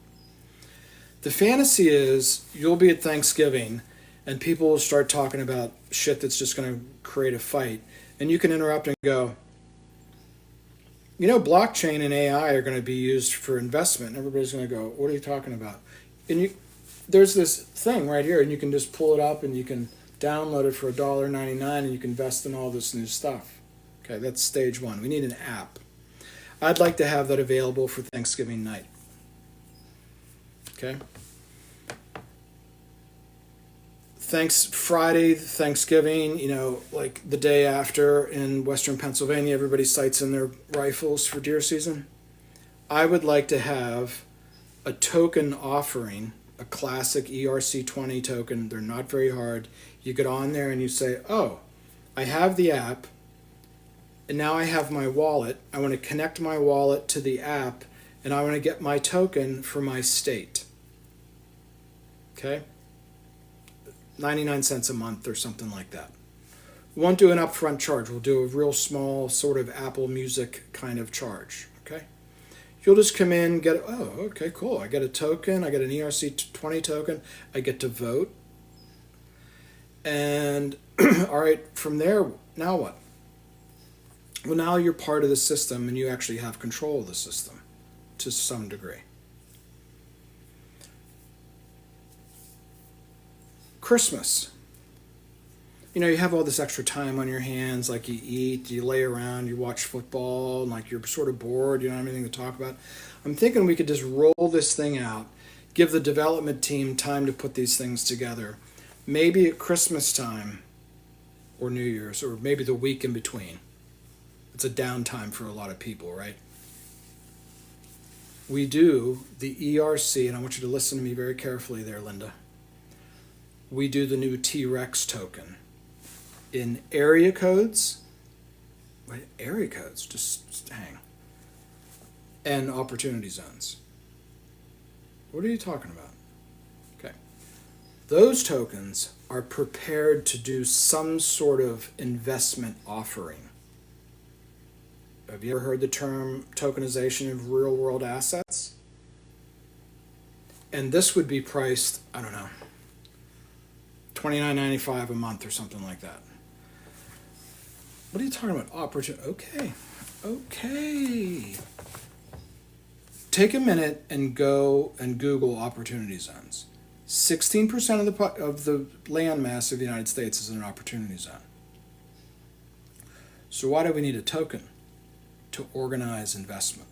The fantasy is you'll be at Thanksgiving and people will start talking about shit that's just going to create a fight. And you can interrupt and go, blockchain and AI are going to be used for investment. And everybody's going to go, what are you talking about? And there's this thing right here, and you can just pull it up and you can download it for $1.99 and you can invest in all this new stuff. Okay, that's stage one. We need an app. I'd like to have that available for Thanksgiving night. Okay? Thanks Friday, Thanksgiving, like the day after in Western Pennsylvania, everybody sights in their rifles for deer season. I would like to have a token offering, a classic ERC20 token. They're not very hard. You get on there and you say, oh, I have the app, and now I have my wallet. I want to connect my wallet to the app, and I want to get my token for my state. Okay? 99 cents a month or something like that. We won't do an upfront charge. We'll do a real small sort of Apple Music kind of charge. Okay? You'll just come in, okay, cool. I get a token. I get an ERC20 token. I get to vote. And all right, from there, now what? Well, now you're part of the system and you actually have control of the system to some degree. Christmas. You have all this extra time on your hands, like you eat, you lay around, you watch football, and like you're sort of bored, you don't have anything to talk about. I'm thinking we could just roll this thing out, give the development team time to put these things together. Maybe at Christmas time or New Year's, or maybe the week in between. It's a downtime for a lot of people, right? We do the ERC, and I want you to listen to me very carefully there, Linda. We do the new T-Rex token in area codes. Wait, area codes, just hang. And opportunity zones. What are you talking about? Okay. Those tokens are prepared to do some sort of investment offering. Have you ever heard the term tokenization of real world assets? And this would be priced, I don't know, $29.95 a month or something like that. What are you talking about? Opportunity. Okay. Take a minute and go and Google opportunity zones. 16% of the land mass of the United States is in an opportunity zone. So why do we need a token? To organize investment.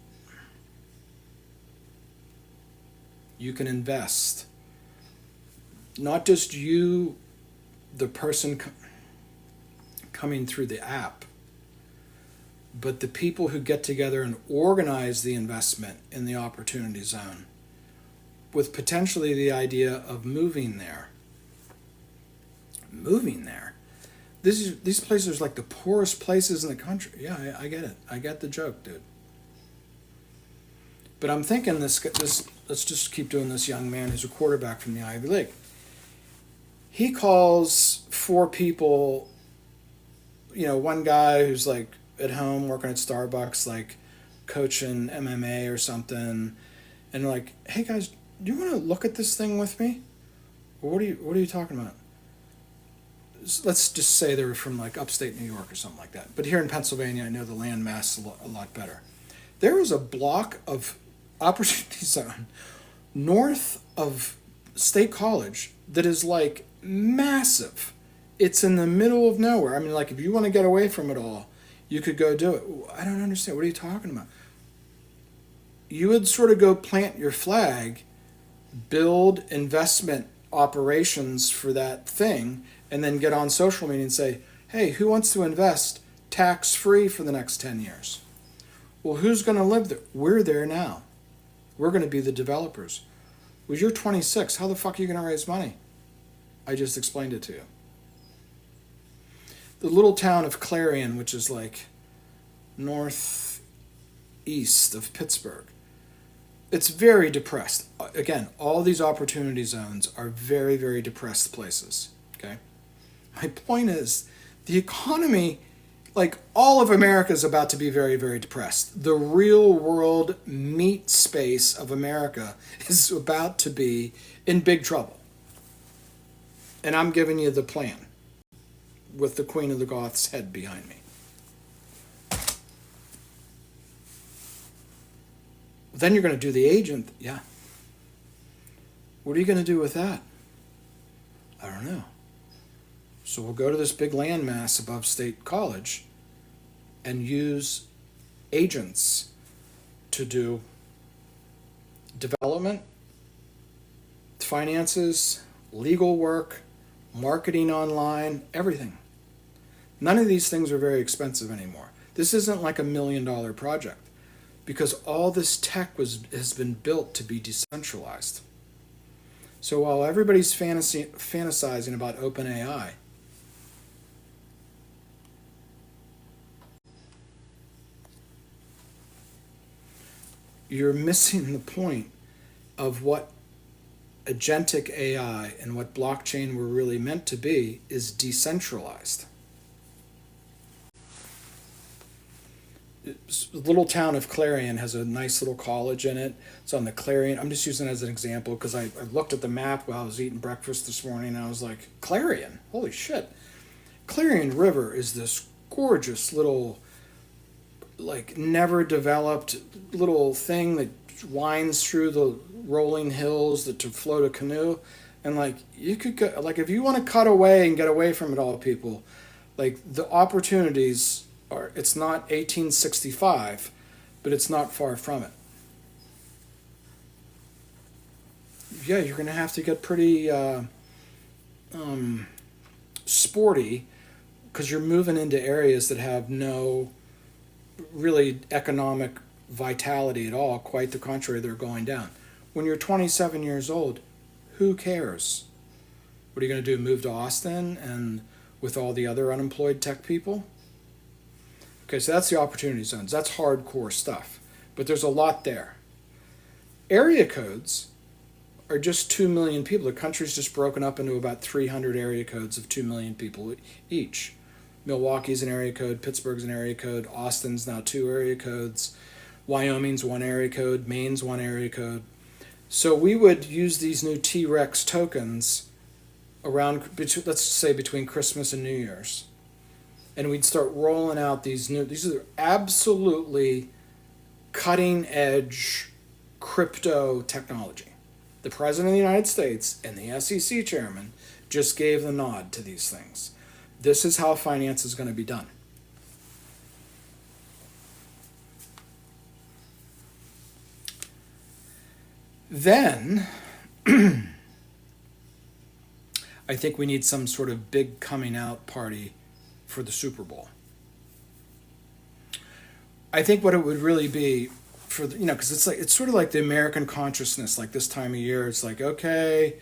You can invest. Not just you, the person coming through the app, but the people who get together and organize the investment in the opportunity zone with potentially the idea of moving there. Moving there. These places are like the poorest places in the country. Yeah, I get it. I get the joke, dude. But I'm thinking this. Let's just keep doing this young man who's a quarterback from the Ivy League. He calls 4 people, one guy who's like at home working at Starbucks, like coaching MMA or something, and like, hey guys, do you want to look at this thing with me? What are you talking about? Let's just say they're from like upstate New York or something like that. But here in Pennsylvania, I know the land mass a lot better. There is a block of opportunity zone north of State College that is like massive. It's in the middle of nowhere. I mean, like if you want to get away from it all, you could go do it. I don't understand. What are you talking about? You would sort of go plant your flag, build investment operations for that thing, and then get on social media and say, hey, who wants to invest tax-free for the next 10 years? Well, who's going to live there? We're there now. We're going to be the developers. Well, you're 26. How the fuck are you going to raise money? I just explained it to you. The little town of Clarion, which is like northeast of Pittsburgh, it's very depressed. Again, all these opportunity zones are very, very depressed places. Okay? My point is, the economy, like all of America is about to be very, very depressed. The real world meat space of America is about to be in big trouble. And I'm giving you the plan with the Queen of the Goths head behind me. Then you're going to do the agent. Yeah. What are you going to do with that? I don't know. So we'll go to this big landmass above State College and use agents to do development, finances, legal work, marketing online, everything. None of these things are very expensive anymore. This isn't like $1 million project because all this tech has been built to be decentralized. So while everybody's fantasizing about OpenAI, you're missing the point of what agentic AI and what blockchain were really meant to be is decentralized. The little town of Clarion has a nice little college in it. It's on the Clarion. I'm just using it as an example because I looked at the map while I was eating breakfast this morning and I was like, Clarion? Holy shit. Clarion River is this gorgeous little, like, never developed little thing that winds through the rolling hills to float a canoe. And, like, you could go, like, if you want to cut away and get away from it all, people, like, the opportunities are, it's not 1865, but it's not far from it. Yeah, you're going to have to get pretty sporty because you're moving into areas that have no really economic vitality at all. Quite the contrary, they're going down. When you're 27 years old, who cares? What are you going to do, move to Austin and with all the other unemployed tech people? Okay, so that's the opportunity zones. That's hardcore stuff. But there's a lot there. Area codes are just 2 million people. The country's just broken up into about 300 area codes of 2 million people each. Milwaukee's an area code, Pittsburgh's an area code, Austin's now 2 area codes, Wyoming's 1 area code, Maine's 1 area code. So we would use these new T-Rex tokens around, let's say between Christmas and New Year's. And we'd start rolling out these are absolutely cutting edge crypto technology. The President of the United States and the SEC chairman just gave the nod to these things. This is how finance is going to be done. Then, I think we need some sort of big coming out party for the Super Bowl. I think what it would really be for because it's sort of like the American consciousness. Like this time of year, it's like, okay,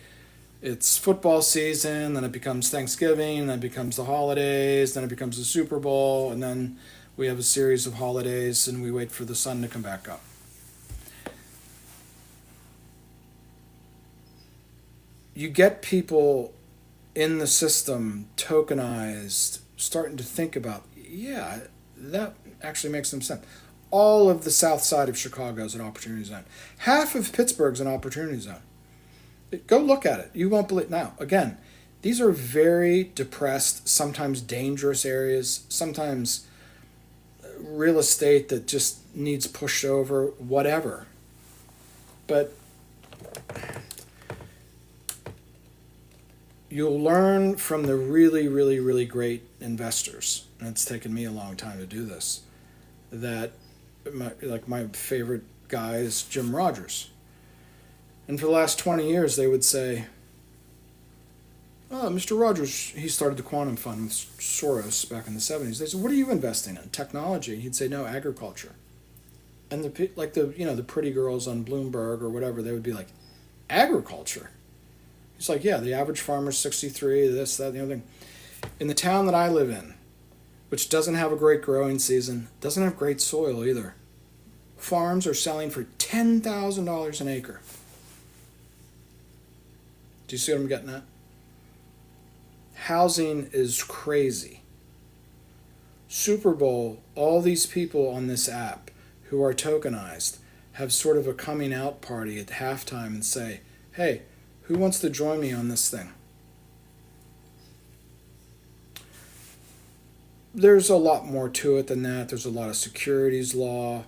it's football season, then it becomes Thanksgiving, then it becomes the holidays, then it becomes the Super Bowl, and then we have a series of holidays and we wait for the sun to come back up. You get people in the system tokenized, starting to think about, yeah, that actually makes some sense. All of the south side of Chicago is an opportunity zone. Half of Pittsburgh's an opportunity zone. Go look at it. You won't believe. Now, again, these are very depressed, sometimes dangerous areas, sometimes real estate that just needs pushed over, whatever. But you'll learn from the really, really, really great investors, and it's taken me a long time to do this, that my favorite guy is Jim Rogers. And for the last 20 years, they would say, oh, Mr. Rogers, he started the Quantum Fund with Soros back in the 70s. They said, what are you investing in? Technology? He'd say, no, agriculture. And the pretty girls on Bloomberg or whatever, they would be like, agriculture? He's like, yeah, the average farmer's 63, this, that, the other thing. In the town that I live in, which doesn't have a great growing season, doesn't have great soil either, farms are selling for $10,000 an acre. Do you see what I'm getting at? Housing is crazy. Super Bowl, all these people on this app who are tokenized have sort of a coming out party at halftime and say, hey, who wants to join me on this thing? There's a lot more to it than that. There's a lot of securities law,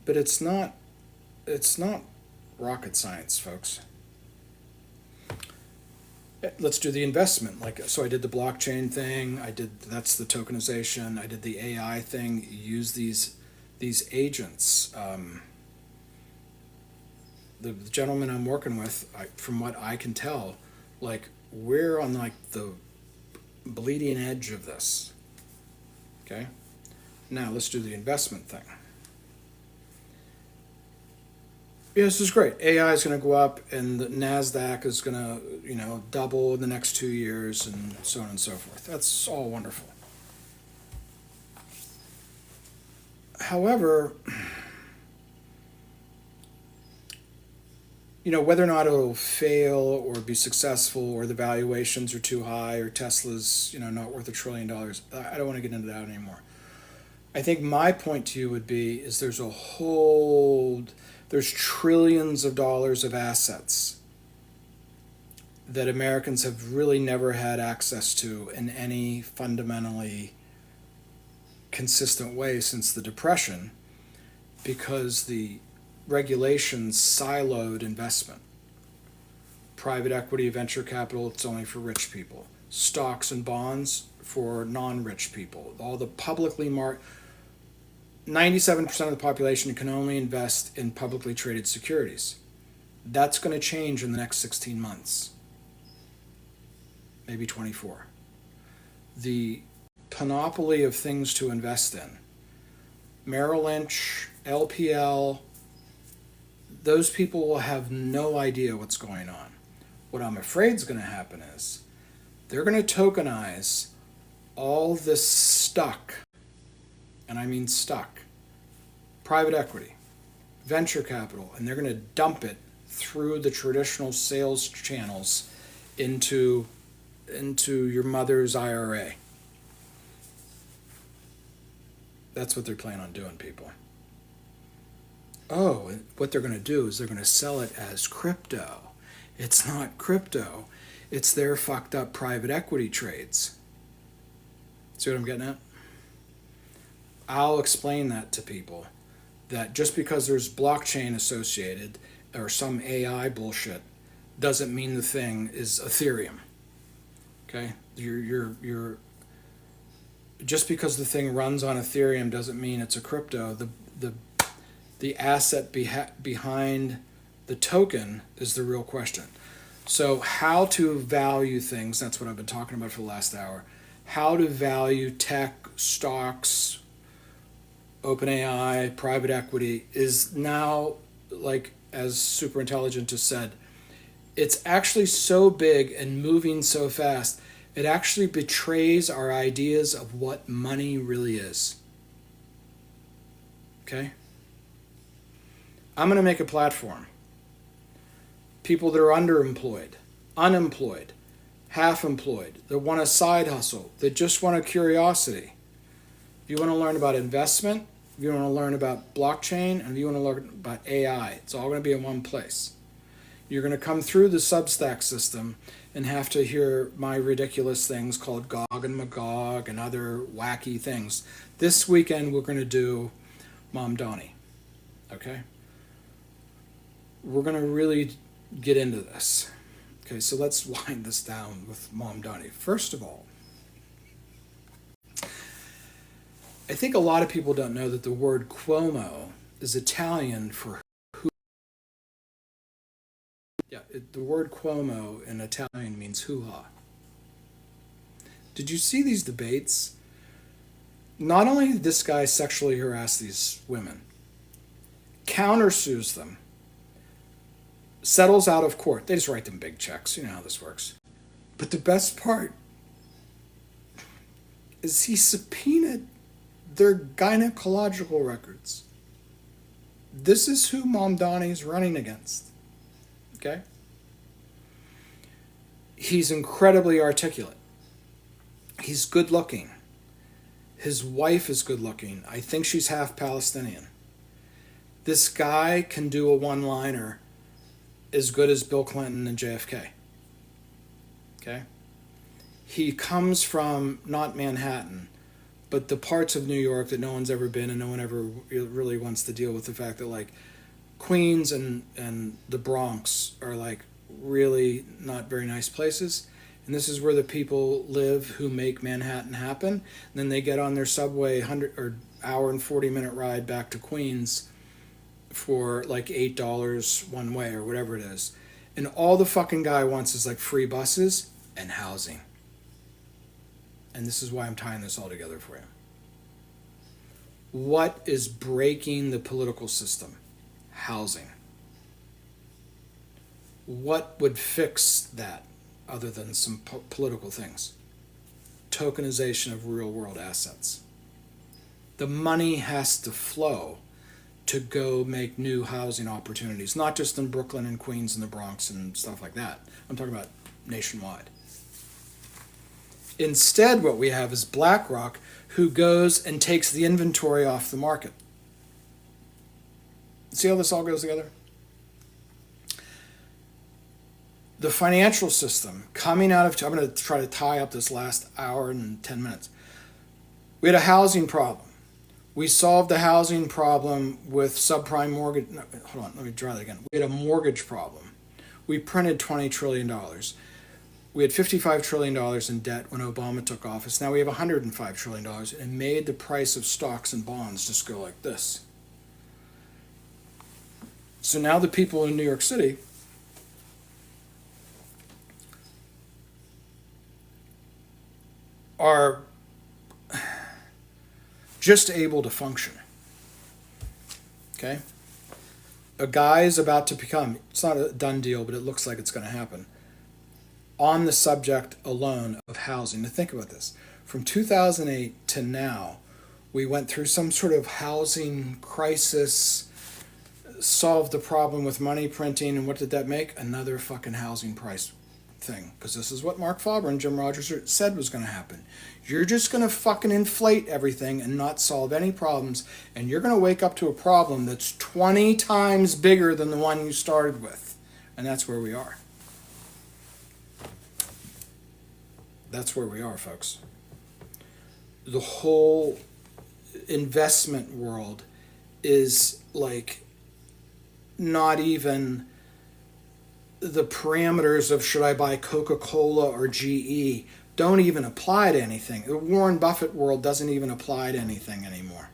but it's not rocket science, folks. Let's do the investment. So I did the blockchain thing. That's the tokenization. I did the AI thing. Use these agents. The gentleman I'm working with, from what I can tell, we're on like the bleeding edge of this. Okay? Now let's do the investment thing. Yeah, this is great. AI is going to go up, and the Nasdaq is going to, double in the next 2 years, and so on and so forth. That's all wonderful. However, whether or not it'll fail or be successful, or the valuations are too high, or Tesla's, not worth $1 trillion, I don't want to get into that anymore. I think my point to you would be is there's trillions of dollars of assets that Americans have really never had access to in any fundamentally consistent way since the Depression, because the regulations siloed investment. Private equity, venture capital, it's only for rich people. Stocks and bonds for non-rich people. All the publicly marked, 97% of the population can only invest in publicly traded securities. That's going to change in the next 16 months, maybe 24. The panoply of things to invest in, Merrill Lynch, LPL, those people will have no idea what's going on. What I'm afraid is going to happen is they're going to tokenize all this stuck, and I mean stuck, private equity, venture capital, and they're going to dump it through the traditional sales channels into your mother's IRA. That's what they're planning on doing, people. Oh, what they're going to do is they're going to sell it as crypto. It's not crypto. It's their fucked up private equity trades. See what I'm getting at? I'll explain that to people, that just because there's blockchain associated or some AI bullshit doesn't mean the thing is Ethereum. Okay? You're just because the thing runs on Ethereum doesn't mean it's a crypto. The asset behind the token is the real question. So how to value things, that's what I've been talking about for the last hour. How to value tech, stocks, OpenAI, private equity is now, like as Superintelligent just said, it's actually so big and moving so fast, it actually betrays our ideas of what money really is. Okay? I'm going to make a platform. People that are underemployed, unemployed, half employed, that want a side hustle, that just want a curiosity. If you want to learn about investment, if you want to learn about blockchain, and if you want to learn about AI, it's all going to be in one place. You're going to come through the Substack system and have to hear my ridiculous things called Gog and Magog and other wacky things. This weekend we're going to do Mom Donnie. Okay? We're going to really get into this. Okay, so let's wind this down with Mom Donnie. First of all, I think a lot of people don't know that the word Cuomo is Italian for who. Yeah, the word Cuomo in Italian means hoo-ha. Did you see these debates? Not only did this guy sexually harass these women, countersues them, settles out of court. They just write them big checks. You know how this works. But the best part is he subpoenaed their gynecological records. This is who Mom Donnie's running against. Okay? He's incredibly articulate. He's good looking. His wife is good looking. I think she's half Palestinian. This guy can do a one-liner as good as Bill Clinton and JFK. Okay? He comes from not Manhattan, but the parts of New York that no one's ever been, and no one ever really wants to deal with the fact that like Queens and the Bronx are like really not very nice places. And this is where the people live who make Manhattan happen. And then they get on their subway 100 or hour and 40-minute ride back to Queens for like $8 one way or whatever it is. And all the fucking guy wants is like free buses. and housing. And this is why I'm tying this all together for you. What is breaking the political system? Housing. What would fix that other than some political things? Tokenization of real world assets. The money has to flow to go make new housing opportunities, not just in Brooklyn and Queens and the Bronx and stuff like that. I'm talking about nationwide. Instead, what we have is BlackRock, who goes and takes the inventory off the market. See how this all goes together? The financial system coming out of, I'm going to try to tie up this last hour and 10 minutes. We had a housing problem. We solved the housing problem with subprime mortgage. No, hold on, let me try that again. We had a mortgage problem. We printed $20 trillion. We had $55 trillion in debt when Obama took office. Now we have $105 trillion, and it made the price of stocks and bonds just go like this. So now the people in New York City are just able to function. Okay? A guy is about to become, it's not a done deal, but it looks like it's going to happen, on the subject alone of housing. Now think about this. From 2008 to now, we went through some sort of housing crisis, solved the problem with money printing, and what did that make? Another fucking housing price thing. Because this is what Mark Faber and Jim Rogers said was going to happen. You're just going to fucking inflate everything and not solve any problems, and you're going to wake up to a problem that's 20 times bigger than the one you started with. And that's where we are. That's where we are, folks. The whole investment world is like not even the parameters of should I buy Coca-Cola or GE don't even apply to anything. The Warren Buffett world doesn't even apply to anything anymore.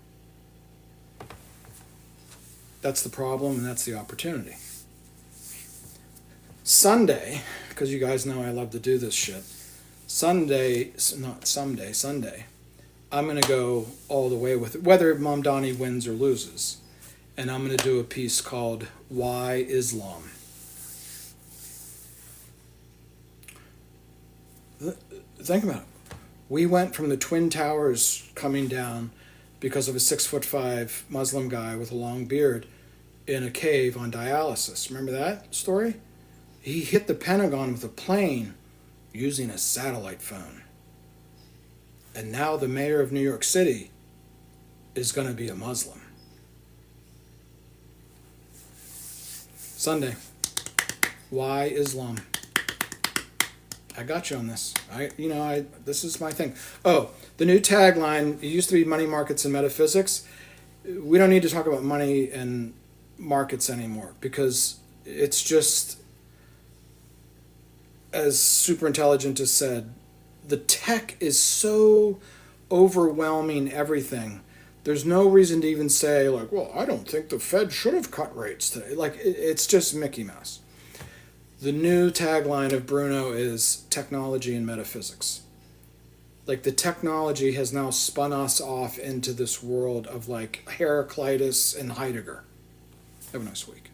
That's the problem, and that's the opportunity. Sunday, because you guys know I love to do this shit, Sunday, I'm going to go all the way with it, whether Mamdani wins or loses. And I'm going to do a piece called Why Islam? Think about it. We went from the Twin Towers coming down because of a 6'5" Muslim guy with a long beard in a cave on dialysis. Remember that story? He hit the Pentagon with a plane using a satellite phone. And now the mayor of New York City is going to be a Muslim. Sunday. Why Islam? I got you on this. This is my thing. Oh, the new tagline, it used to be money markets and metaphysics. We don't need to talk about money and markets anymore because it's just, as Superintelligent has said, the tech is so overwhelming everything. There's no reason to even say, like, well, I don't think the Fed should have cut rates today. Like, it's just Mickey Mouse. The new tagline of Bruno is technology and metaphysics. Like, the technology has now spun us off into this world of, like, Heraclitus and Heidegger. Have a nice week.